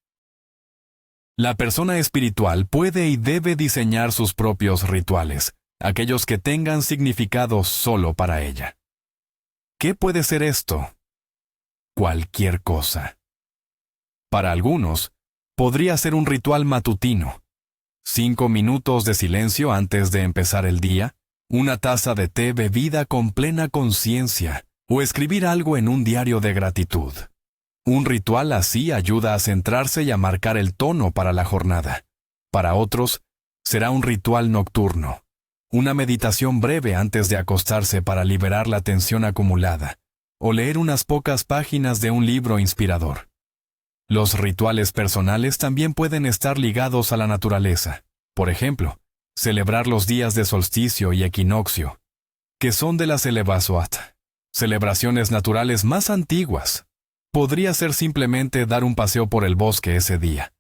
La persona espiritual puede y debe diseñar sus propios rituales, aquellos que tengan significado solo para ella. ¿Qué puede ser esto? Cualquier cosa. Para algunos, podría ser un ritual matutino. 5 minutos de silencio antes de empezar el día, una taza de té bebida con plena conciencia, o escribir algo en un diario de gratitud. Un ritual así ayuda a centrarse y a marcar el tono para la jornada. Para otros, será un ritual nocturno, una meditación breve antes de acostarse para liberar la tensión acumulada, o leer unas pocas páginas de un libro inspirador. Los rituales personales también pueden estar ligados a la naturaleza. Por ejemplo, celebrar los días de solsticio y equinoccio, que son de las Elevazoat, celebraciones naturales más antiguas. Podría ser simplemente dar un paseo por el bosque ese día,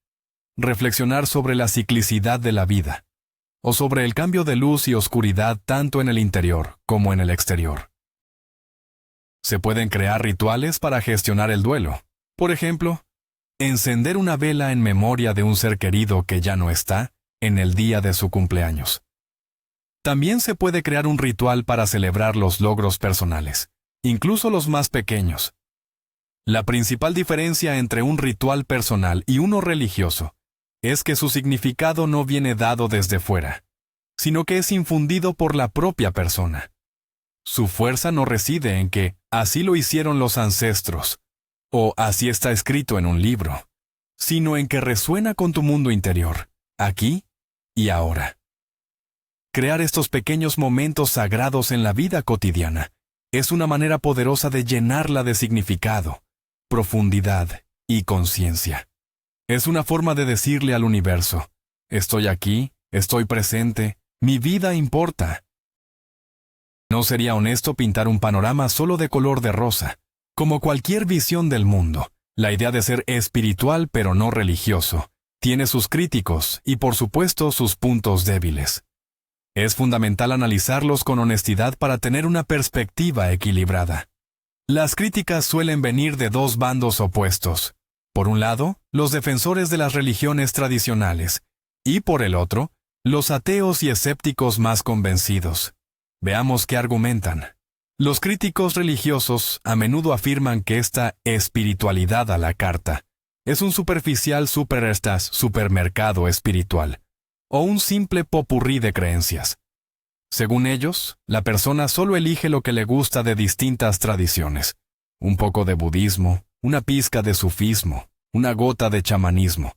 reflexionar sobre la ciclicidad de la vida, o sobre el cambio de luz y oscuridad tanto en el interior como en el exterior. Se pueden crear rituales para gestionar el duelo. Por ejemplo, encender una vela en memoria de un ser querido que ya no está en el día de su cumpleaños. También se puede crear un ritual para celebrar los logros personales, incluso los más pequeños. La principal diferencia entre un ritual personal y uno religioso es que su significado no viene dado desde fuera, sino que es infundido por la propia persona. Su fuerza no reside en que así lo hicieron los ancestros, o así está escrito en un libro, sino en que resuena con tu mundo interior, aquí y ahora. Crear estos pequeños momentos sagrados en la vida cotidiana es una manera poderosa de llenarla de significado, profundidad y conciencia. Es una forma de decirle al universo, estoy aquí, estoy presente, mi vida importa. No sería honesto pintar un panorama solo de color de rosa. Como cualquier visión del mundo, la idea de ser espiritual pero no religioso tiene sus críticos y por supuesto sus puntos débiles. Es fundamental analizarlos con honestidad para tener una perspectiva equilibrada. Las críticas suelen venir de dos bandos opuestos. Por un lado, los defensores de las religiones tradicionales, y por el otro, los ateos y escépticos más convencidos. Veamos qué argumentan. Los críticos religiosos a menudo afirman que esta espiritualidad a la carta es un superficial supermercado espiritual, o un simple popurrí de creencias. Según ellos, la persona solo elige lo que le gusta de distintas tradiciones, un poco de budismo, una pizca de sufismo, una gota de chamanismo,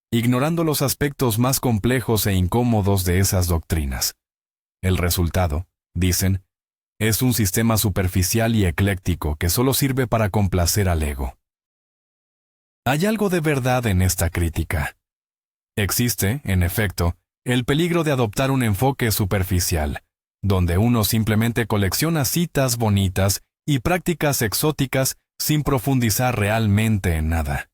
ignorando los aspectos más complejos e incómodos de esas doctrinas. El resultado, dicen, es un sistema superficial y ecléctico que solo sirve para complacer al ego. Hay algo de verdad en esta crítica. Existe, en efecto, el peligro de adoptar un enfoque superficial, donde uno simplemente colecciona citas bonitas y prácticas exóticas sin profundizar realmente en nada.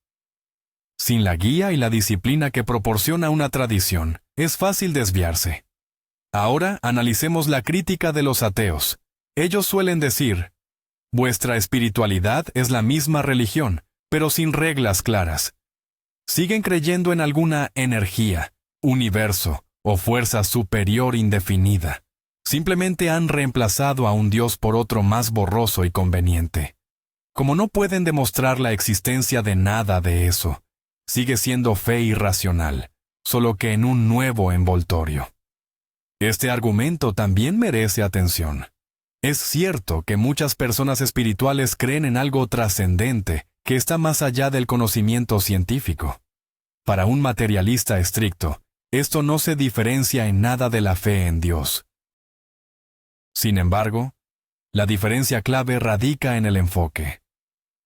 Sin la guía y la disciplina que proporciona una tradición, es fácil desviarse. Ahora analicemos la crítica de los ateos. Ellos suelen decir: vuestra espiritualidad es la misma religión, pero sin reglas claras. Siguen creyendo en alguna energía, universo o fuerza superior indefinida. Simplemente han reemplazado a un Dios por otro más borroso y conveniente. Como no pueden demostrar la existencia de nada de eso, sigue siendo fe irracional, solo que en un nuevo envoltorio. Este argumento también merece atención. Es cierto que muchas personas espirituales creen en algo trascendente que está más allá del conocimiento científico. Para un materialista estricto, esto no se diferencia en nada de la fe en Dios. Sin embargo, la diferencia clave radica en el enfoque.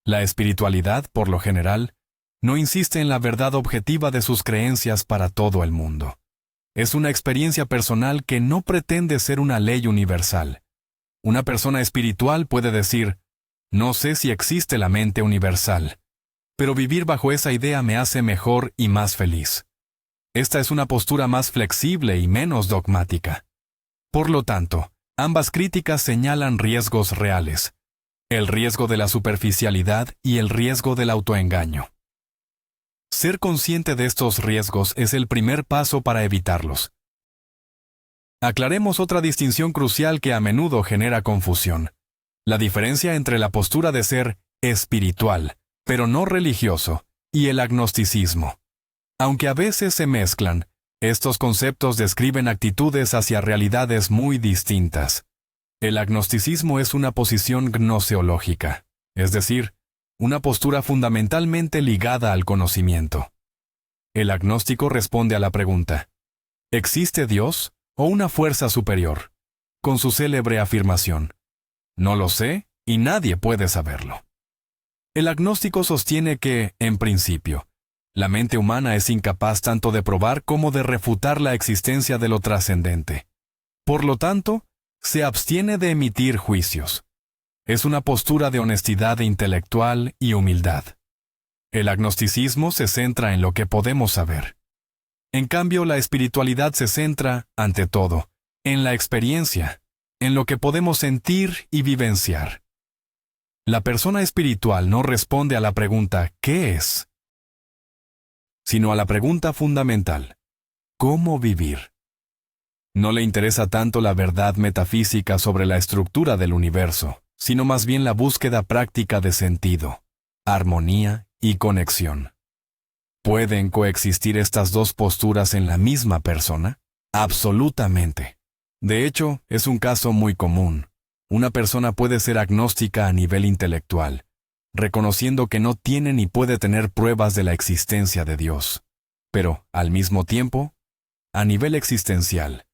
La espiritualidad, por lo general, no insiste en la verdad objetiva de sus creencias para todo el mundo. Es una experiencia personal que no pretende ser una ley universal. Una persona espiritual puede decir: no sé si existe la mente universal, pero vivir bajo esa idea me hace mejor y más feliz. Esta es una postura más flexible y menos dogmática. Por lo tanto, ambas críticas señalan riesgos reales: el riesgo de la superficialidad y el riesgo del autoengaño. Ser consciente de estos riesgos es el primer paso para evitarlos. Aclaremos otra distinción crucial que a menudo genera confusión: la diferencia entre la postura de ser espiritual, pero no religioso, y el agnosticismo. Aunque a veces se mezclan, estos conceptos describen actitudes hacia realidades muy distintas. El agnosticismo es una posición gnoseológica, es decir, una postura fundamentalmente ligada al conocimiento. El agnóstico responde a la pregunta: ¿existe Dios o una fuerza superior?, con su célebre afirmación: no lo sé y nadie puede saberlo. El agnóstico sostiene que, en principio, la mente humana es incapaz tanto de probar como de refutar la existencia de lo trascendente. Por lo tanto, se abstiene de emitir juicios. Es una postura de honestidad intelectual y humildad. El agnosticismo se centra en lo que podemos saber. En cambio, la espiritualidad se centra, ante todo, en la experiencia, en lo que podemos sentir y vivenciar. La persona espiritual no responde a la pregunta ¿qué es?, sino a la pregunta fundamental: ¿cómo vivir? No le interesa tanto la verdad metafísica sobre la estructura del universo, sino más bien la búsqueda práctica de sentido, armonía y conexión. ¿Pueden coexistir estas dos posturas en la misma persona? Absolutamente. De hecho, es un caso muy común. Una persona puede ser agnóstica a nivel intelectual, reconociendo que no tiene ni puede tener pruebas de la existencia de Dios. Pero, al mismo tiempo, a nivel existencial,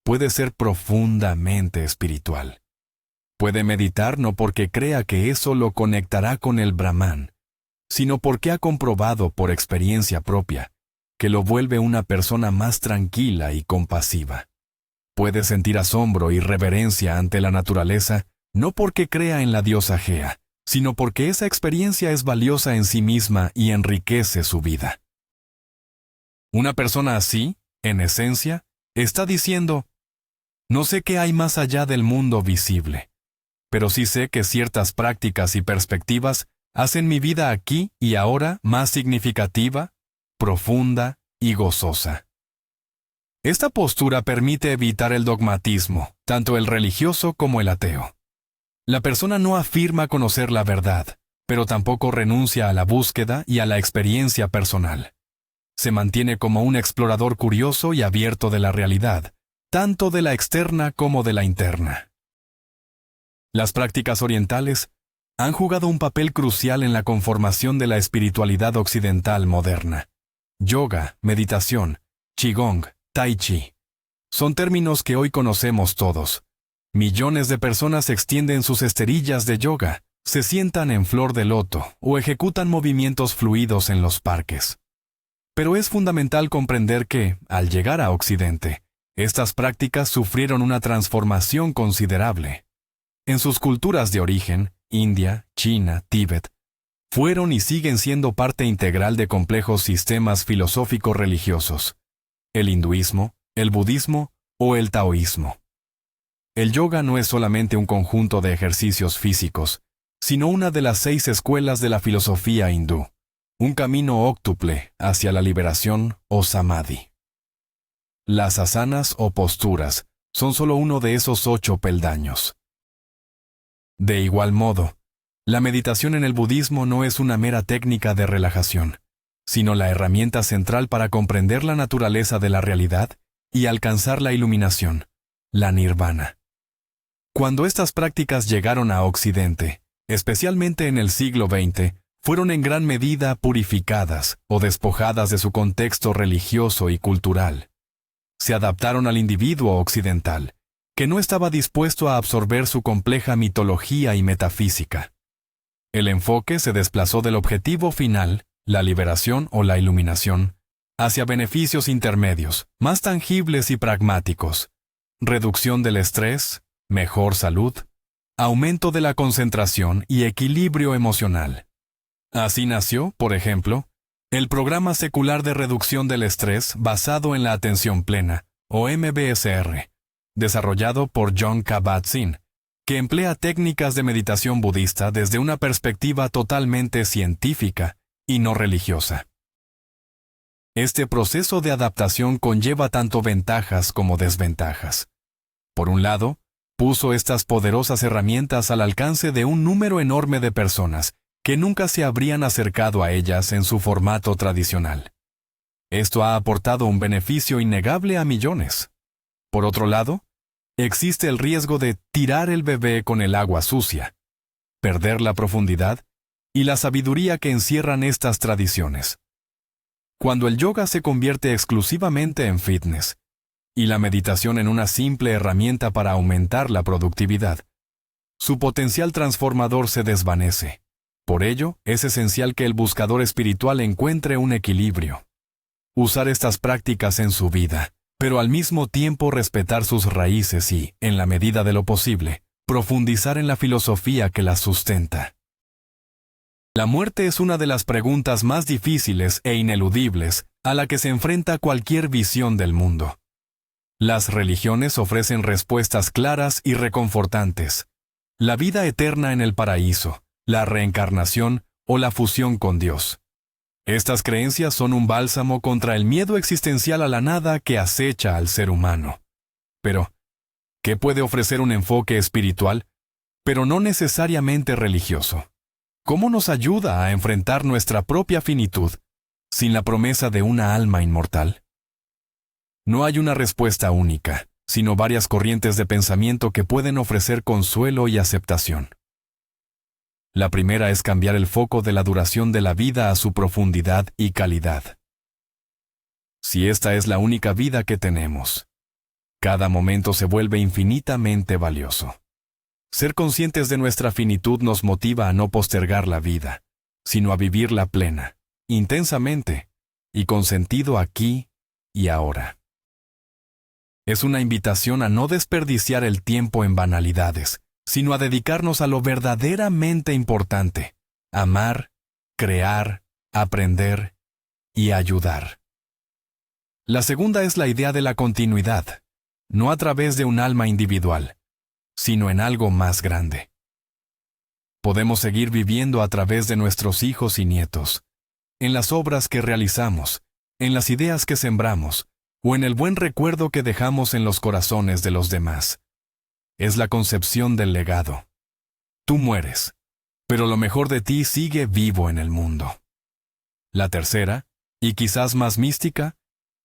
puede ser profundamente espiritual. Puede meditar no porque crea que eso lo conectará con el Brahman, sino porque ha comprobado por experiencia propia que lo vuelve una persona más tranquila y compasiva. Puede sentir asombro y reverencia ante la naturaleza no porque crea en la diosa Gea, sino porque esa experiencia es valiosa en sí misma y enriquece su vida. Una persona así, en esencia, está diciendo: no sé qué hay más allá del mundo visible, pero sí sé que ciertas prácticas y perspectivas hacen mi vida aquí y ahora más significativa, profunda y gozosa. Esta postura permite evitar el dogmatismo, tanto el religioso como el ateo. La persona no afirma conocer la verdad, pero tampoco renuncia a la búsqueda y a la experiencia personal. Se mantiene como un explorador curioso y abierto de la realidad, tanto de la externa como de la interna. Las prácticas orientales han jugado un papel crucial en la conformación de la espiritualidad occidental moderna. Yoga, meditación, qigong, tai chi. Son términos que hoy conocemos todos. Millones de personas extienden sus esterillas de yoga, se sientan en flor de loto o ejecutan movimientos fluidos en los parques. Pero es fundamental comprender que, al llegar a Occidente, Estas prácticas sufrieron una transformación considerable. En sus culturas de origen, India, China, Tíbet, fueron y siguen siendo parte integral de complejos sistemas filosóficos religiosos, el hinduismo, el budismo o el taoísmo. El yoga no es solamente un conjunto de ejercicios físicos, sino una de las 6 escuelas de la filosofía hindú, un camino óctuple hacia la liberación o samadhi. Las asanas o posturas son solo uno de esos 8 peldaños. De igual modo, la meditación en el budismo no es una mera técnica de relajación, sino la herramienta central para comprender la naturaleza de la realidad y alcanzar la iluminación, la nirvana. Cuando estas prácticas llegaron a Occidente, especialmente en el siglo XX, fueron en gran medida purificadas o despojadas de su contexto religioso y cultural. Se adaptaron al individuo occidental, que no estaba dispuesto a absorber su compleja mitología y metafísica. El enfoque se desplazó del objetivo final, la liberación o la iluminación, hacia beneficios intermedios, más tangibles y pragmáticos: reducción del estrés, mejor salud, aumento de la concentración y equilibrio emocional. Así nació, por ejemplo, el Programa Secular de Reducción del Estrés basado en la Atención Plena, o MBSR, desarrollado por Jon Kabat-Zinn, que emplea técnicas de meditación budista desde una perspectiva totalmente científica y no religiosa. Este proceso de adaptación conlleva tanto ventajas como desventajas. Por un lado, puso estas poderosas herramientas al alcance de un número enorme de personas que nunca se habrían acercado a ellas en su formato tradicional. Esto ha aportado un beneficio innegable a millones. Por otro lado, existe el riesgo de tirar el bebé con el agua sucia, perder la profundidad y la sabiduría que encierran estas tradiciones. Cuando el yoga se convierte exclusivamente en fitness y la meditación en una simple herramienta para aumentar la productividad, su potencial transformador se desvanece. Por ello, es esencial que el buscador espiritual encuentre un equilibrio. Usar estas prácticas en su vida, pero al mismo tiempo respetar sus raíces y, en la medida de lo posible, profundizar en la filosofía que las sustenta. La muerte es una de las preguntas más difíciles e ineludibles a la que se enfrenta cualquier visión del mundo. Las religiones ofrecen respuestas claras y reconfortantes: la vida eterna en el paraíso, la reencarnación o la fusión con Dios. Estas creencias son un bálsamo contra el miedo existencial a la nada que acecha al ser humano. Pero, ¿qué puede ofrecer un enfoque espiritual, pero no necesariamente religioso? ¿Cómo nos ayuda a enfrentar nuestra propia finitud sin la promesa de una alma inmortal? No hay una respuesta única, sino varias corrientes de pensamiento que pueden ofrecer consuelo y aceptación. La primera es cambiar el foco de la duración de la vida a su profundidad y calidad. Si esta es la única vida que tenemos, cada momento se vuelve infinitamente valioso. Ser conscientes de nuestra finitud nos motiva a no postergar la vida, sino a vivirla plena, intensamente y con sentido aquí y ahora. Es una invitación a no desperdiciar el tiempo en banalidades, sino a dedicarnos a lo verdaderamente importante: amar, crear, aprender y ayudar. La segunda es la idea de la continuidad, no a través de un alma individual, sino en algo más grande. Podemos seguir viviendo a través de nuestros hijos y nietos, en las obras que realizamos, en las ideas que sembramos, o en el buen recuerdo que dejamos en los corazones de los demás. Es la concepción del legado. Tú mueres, pero lo mejor de ti sigue vivo en el mundo. La tercera, y quizás más mística,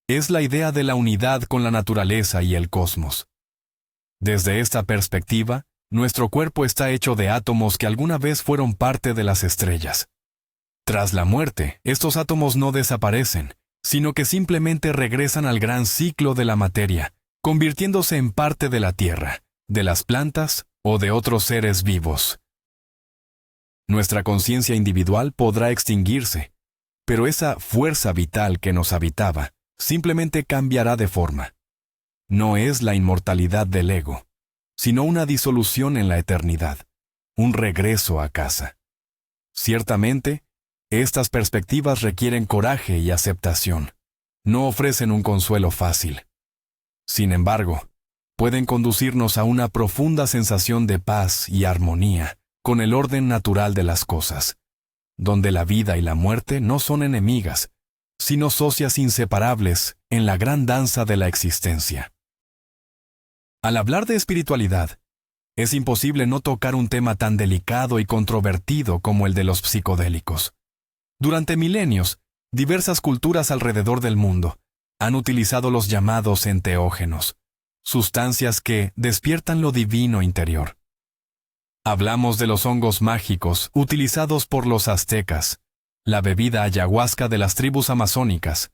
es la idea de la unidad con la naturaleza y el cosmos. Desde esta perspectiva, nuestro cuerpo está hecho de átomos que alguna vez fueron parte de las estrellas. Tras la muerte, estos átomos no desaparecen, sino que simplemente regresan al gran ciclo de la materia, convirtiéndose en parte de la Tierra, de las plantas o de otros seres vivos. Nuestra conciencia individual podrá extinguirse, pero esa fuerza vital que nos habitaba simplemente cambiará de forma. no es la inmortalidad del ego, sino una disolución en la eternidad, un regreso a casa. Ciertamente, estas perspectivas requieren coraje y aceptación. No ofrecen un consuelo fácil. Sin embargo, pueden conducirnos a una profunda sensación de paz y armonía con el orden natural de las cosas, donde la vida y la muerte no son enemigas, sino socias inseparables en la gran danza de la existencia. Al hablar de espiritualidad, es imposible no tocar un tema tan delicado y controvertido como el de los psicodélicos. Durante milenios, diversas culturas alrededor del mundo han utilizado los llamados enteógenos, sustancias que despiertan lo divino interior. Hablamos de los hongos mágicos utilizados por los aztecas, la bebida ayahuasca de las tribus amazónicas,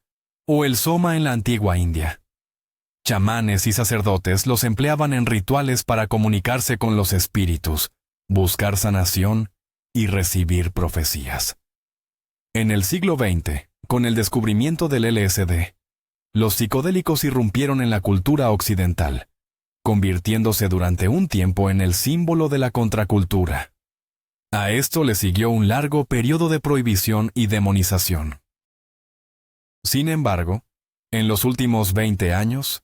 o el soma en la antigua India. Chamanes y sacerdotes los empleaban en rituales para comunicarse con los espíritus, buscar sanación y recibir profecías. En el siglo XX, con el descubrimiento del LSD, los psicodélicos irrumpieron en la cultura occidental, convirtiéndose durante un tiempo en el símbolo de la contracultura. A esto le siguió un largo periodo de prohibición y demonización. Sin embargo, en los últimos 20 años,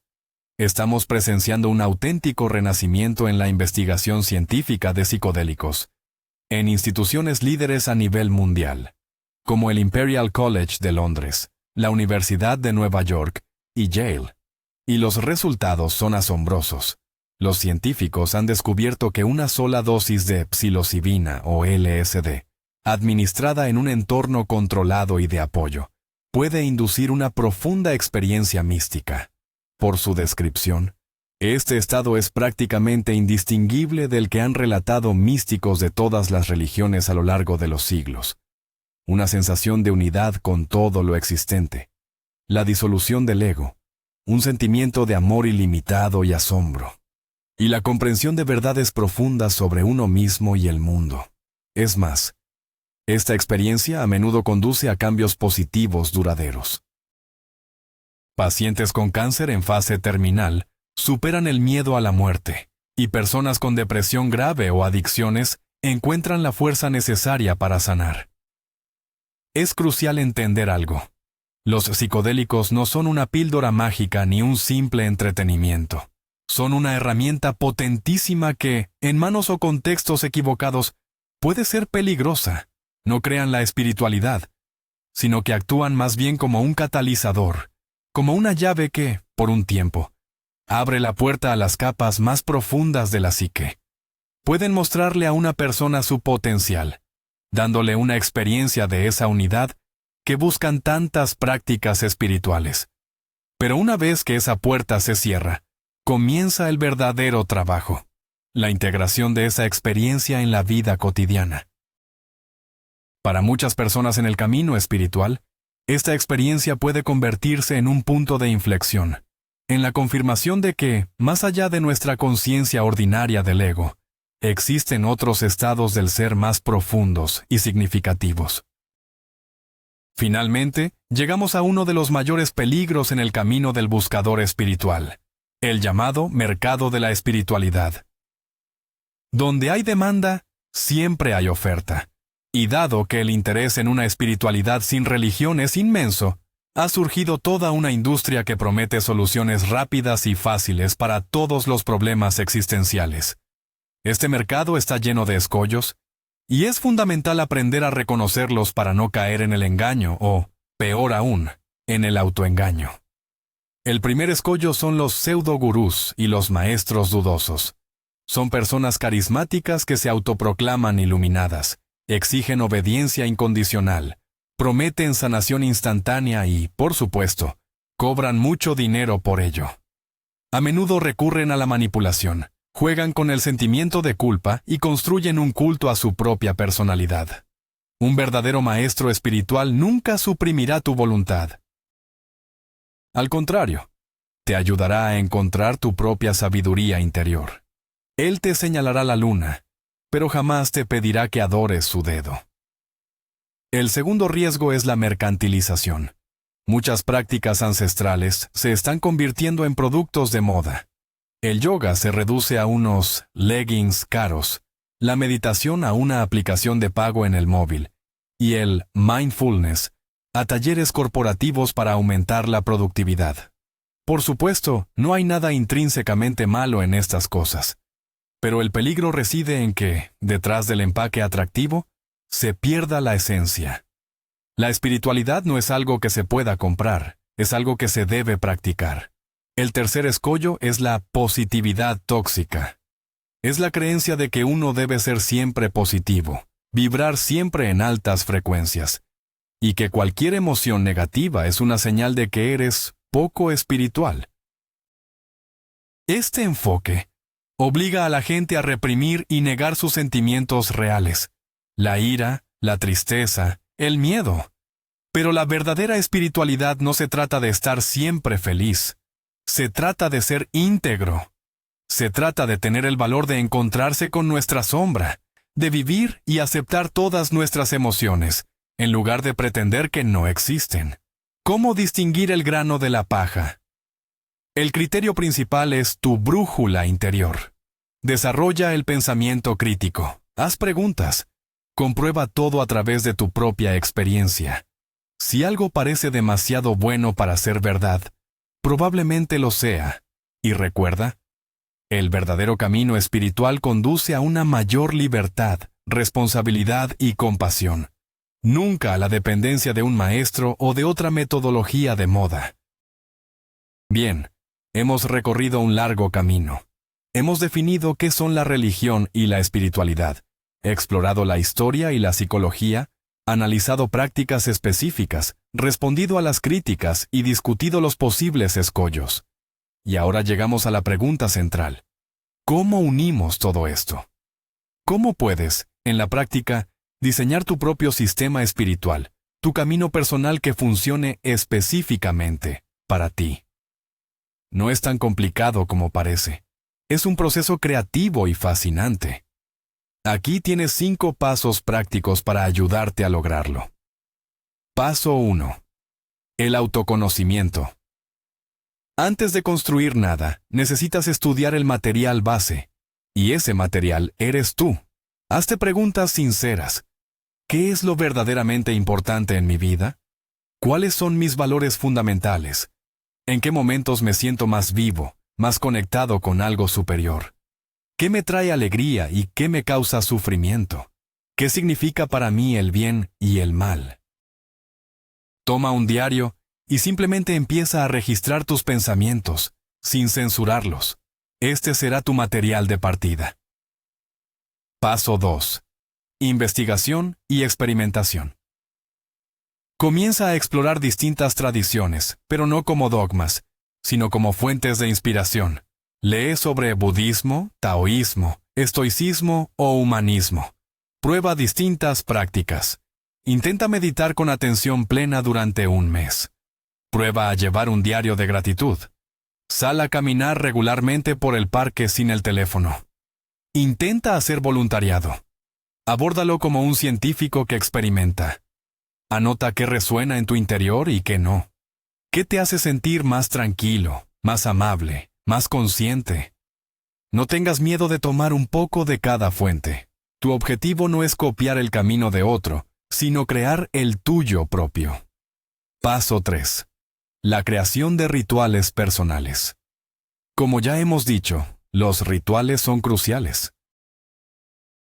estamos presenciando un auténtico renacimiento en la investigación científica de psicodélicos, en instituciones líderes a nivel mundial, como el Imperial College de Londres, la Universidad de Nueva York y Yale. Y los resultados son asombrosos. Los científicos han descubierto que una sola dosis de psilocibina o LSD, administrada en un entorno controlado y de apoyo, puede inducir una profunda experiencia mística. Por su descripción, este estado es prácticamente indistinguible del que han relatado místicos de todas las religiones a lo largo de los siglos. Una sensación de unidad con todo lo existente, la disolución del ego, un sentimiento de amor ilimitado y asombro, y la comprensión de verdades profundas sobre uno mismo y el mundo. Es más, esta experiencia a menudo conduce a cambios positivos duraderos. Pacientes con cáncer en fase terminal superan el miedo a la muerte, y personas con depresión grave o adicciones encuentran la fuerza necesaria para sanar. Es crucial entender algo. Los psicodélicos no son una píldora mágica ni un simple entretenimiento. Son una herramienta potentísima que, en manos o contextos equivocados, puede ser peligrosa. No crean la espiritualidad, sino que actúan más bien como un catalizador, como una llave que, por un tiempo, abre la puerta a las capas más profundas de la psique. Pueden mostrarle a una persona su potencial, dándole una experiencia de esa unidad que buscan tantas prácticas espirituales. Pero una vez que esa puerta se cierra, comienza el verdadero trabajo, la integración de esa experiencia en la vida cotidiana. Para muchas personas en el camino espiritual, esta experiencia puede convertirse en un punto de inflexión, en la confirmación de que, más allá de nuestra conciencia ordinaria del ego, existen otros estados del ser más profundos y significativos. Finalmente, llegamos a uno de los mayores peligros en el camino del buscador espiritual, el llamado mercado de la espiritualidad. Donde hay demanda, siempre hay oferta. Y dado que el interés en una espiritualidad sin religión es inmenso, ha surgido toda una industria que promete soluciones rápidas y fáciles para todos los problemas existenciales. Este mercado está lleno de escollos, y es fundamental aprender a reconocerlos para no caer en el engaño o, peor aún, en el autoengaño. El primer escollo son los pseudogurús y los maestros dudosos. Son personas carismáticas que se autoproclaman iluminadas, exigen obediencia incondicional, prometen sanación instantánea y, por supuesto, cobran mucho dinero por ello. A menudo recurren a la manipulación, juegan con el sentimiento de culpa y construyen un culto a su propia personalidad. Un verdadero maestro espiritual nunca suprimirá tu voluntad. Al contrario, te ayudará a encontrar tu propia sabiduría interior. Él te señalará la luna, pero jamás te pedirá que adores su dedo. El segundo riesgo es la mercantilización. Muchas prácticas ancestrales se están convirtiendo en productos de moda. El yoga se reduce a unos leggings caros, la meditación a una aplicación de pago en el móvil, y el mindfulness a talleres corporativos para aumentar la productividad. Por supuesto, no hay nada intrínsecamente malo en estas cosas, pero el peligro reside en que, detrás del empaque atractivo, se pierda la esencia. La espiritualidad no es algo que se pueda comprar, es algo que se debe practicar. El tercer escollo es la positividad tóxica. Es la creencia de que uno debe ser siempre positivo, vibrar siempre en altas frecuencias, y que cualquier emoción negativa es una señal de que eres poco espiritual. Este enfoque obliga a la gente a reprimir y negar sus sentimientos reales, la ira, la tristeza, el miedo. Pero la verdadera espiritualidad no se trata de estar siempre feliz. Se trata de ser íntegro. Se trata de tener el valor de encontrarse con nuestra sombra, de vivir y aceptar todas nuestras emociones, en lugar de pretender que no existen. ¿Cómo distinguir el grano de la paja? El criterio principal es tu brújula interior. Desarrolla el pensamiento crítico. Haz preguntas. Comprueba todo a través de tu propia experiencia. Si algo parece demasiado bueno para ser verdad, probablemente lo sea. Y recuerda, el verdadero camino espiritual conduce a una mayor libertad, responsabilidad y compasión. Nunca a la dependencia de un maestro o de otra metodología de moda. Bien, hemos recorrido un largo camino. Hemos definido qué son la religión y la espiritualidad, explorado la historia y la psicología, analizado prácticas específicas, respondido a las críticas y discutido los posibles escollos. Y ahora llegamos a la pregunta central. ¿Cómo unimos todo esto? ¿Cómo puedes, en la práctica, diseñar tu propio sistema espiritual, tu camino personal que funcione específicamente para ti? No es tan complicado como parece. Es un proceso creativo y fascinante. Aquí tienes 5 pasos prácticos para ayudarte a lograrlo. Paso 1. El autoconocimiento. Antes de construir nada, necesitas estudiar el material base. Y ese material eres tú. Hazte preguntas sinceras. ¿Qué es lo verdaderamente importante en mi vida? ¿Cuáles son mis valores fundamentales? ¿En qué momentos me siento más vivo, más conectado con algo superior? ¿Qué me trae alegría y qué me causa sufrimiento? ¿Qué significa para mí el bien y el mal? Toma un diario y simplemente empieza a registrar tus pensamientos, sin censurarlos. Este será tu material de partida. Paso 2. Investigación y experimentación. Comienza a explorar distintas tradiciones, pero no como dogmas, sino como fuentes de inspiración. Lee sobre budismo, taoísmo, estoicismo o humanismo. Prueba distintas prácticas. Intenta meditar con atención plena durante un mes. Prueba a llevar un diario de gratitud. Sal a caminar regularmente por el parque sin el teléfono. Intenta hacer voluntariado. Abórdalo como un científico que experimenta. Anota qué resuena en tu interior y qué no. ¿Qué te hace sentir más tranquilo, más amable, más consciente? No tengas miedo de tomar un poco de cada fuente. Tu objetivo no es copiar el camino de otro, sino crear el tuyo propio. Paso 3. La creación de rituales personales. Como ya hemos dicho, los rituales son cruciales.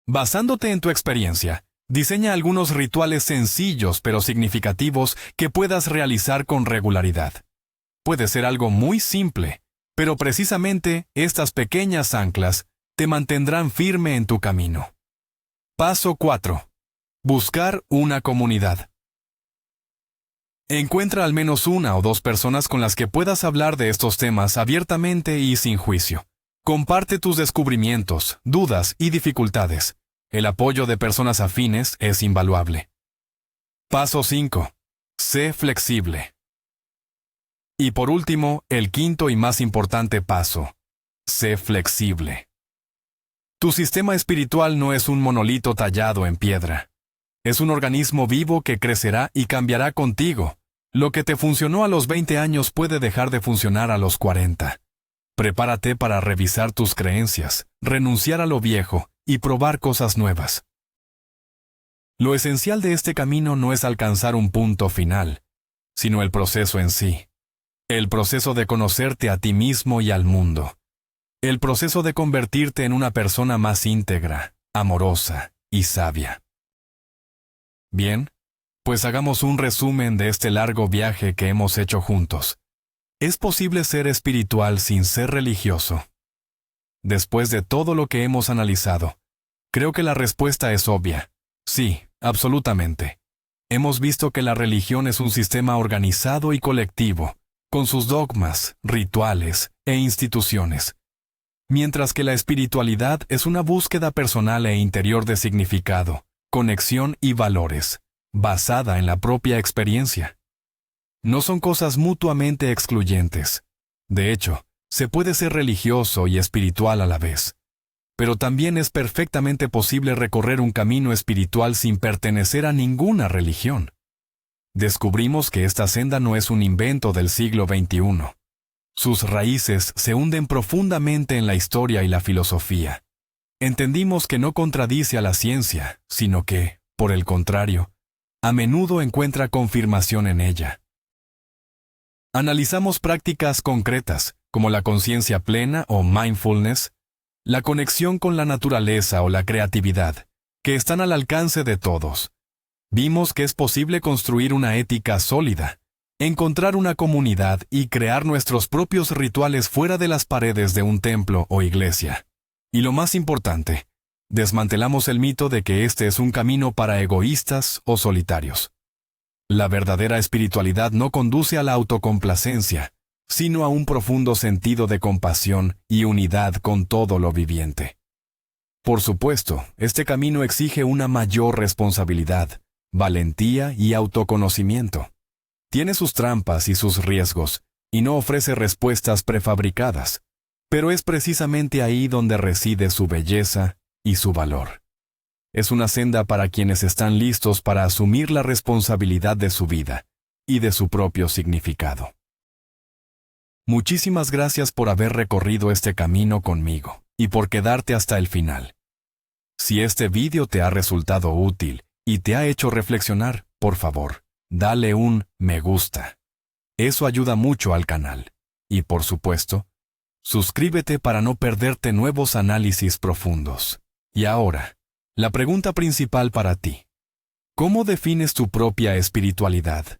Basándote en tu experiencia, diseña algunos rituales sencillos pero significativos que puedas realizar con regularidad. Puede ser algo muy simple, pero precisamente estas pequeñas anclas te mantendrán firme en tu camino. Paso 4. Buscar una comunidad. Encuentra al menos 1 o 2 personas con las que puedas hablar de estos temas abiertamente y sin juicio. Comparte tus descubrimientos, dudas y dificultades. El apoyo de personas afines es invaluable. Paso 5. Sé flexible. Y por último, el quinto y más importante paso. Sé flexible. Tu sistema espiritual no es un monolito tallado en piedra. Es un organismo vivo que crecerá y cambiará contigo, Lo que te funcionó a los 20 años puede dejar de funcionar a los 40. Prepárate para revisar tus creencias, renunciar a lo viejo y probar cosas nuevas. Lo esencial de este camino no es alcanzar un punto final, sino el proceso en sí. El proceso de conocerte a ti mismo y al mundo. El proceso de convertirte en una persona más íntegra, amorosa y sabia. Bien, pues hagamos un resumen de este largo viaje que hemos hecho juntos. ¿Es posible ser espiritual sin ser religioso? Después de todo lo que hemos analizado, creo que la respuesta es obvia. Sí, absolutamente. Hemos visto que la religión es un sistema organizado y colectivo, con sus dogmas, rituales e instituciones, mientras que la espiritualidad es una búsqueda personal e interior de significado, conexión y valores, basada en la propia experiencia. No son cosas mutuamente excluyentes. De hecho, se puede ser religioso y espiritual a la vez. Pero también es perfectamente posible recorrer un camino espiritual sin pertenecer a ninguna religión. Descubrimos que esta senda no es un invento del siglo XXI. Sus raíces se hunden profundamente en la historia y la filosofía. Entendimos que no contradice a la ciencia, sino que, por el contrario, a menudo encuentra confirmación en ella. Analizamos prácticas concretas, como la conciencia plena o mindfulness, la conexión con la naturaleza o la creatividad, que están al alcance de todos. Vimos que es posible construir una ética sólida, encontrar una comunidad y crear nuestros propios rituales fuera de las paredes de un templo o iglesia. Y lo más importante, desmantelamos el mito de que este es un camino para egoístas o solitarios. La verdadera espiritualidad no conduce a la autocomplacencia, sino a un profundo sentido de compasión y unidad con todo lo viviente. Por supuesto, este camino exige una mayor responsabilidad, valentía y autoconocimiento. Tiene sus trampas y sus riesgos, y no ofrece respuestas prefabricadas, pero es precisamente ahí donde reside su belleza y su valor. Es una senda para quienes están listos para asumir la responsabilidad de su vida y de su propio significado. Muchísimas gracias por haber recorrido este camino conmigo y por quedarte hasta el final. Si este vídeo te ha resultado útil y te ha hecho reflexionar, por favor, dale un me gusta. Eso ayuda mucho al canal. Y por supuesto, suscríbete para no perderte nuevos análisis profundos. Y ahora, la pregunta principal para ti. ¿Cómo defines tu propia espiritualidad?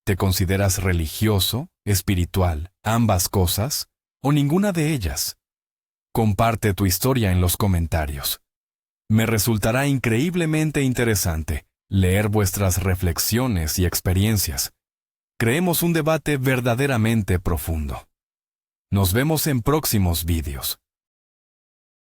¿Te consideras religioso, espiritual, ambas cosas, o ninguna de ellas? Comparte tu historia en los comentarios. Me resultará increíblemente interesante leer vuestras reflexiones y experiencias. Creemos un debate verdaderamente profundo. Nos vemos en próximos vídeos.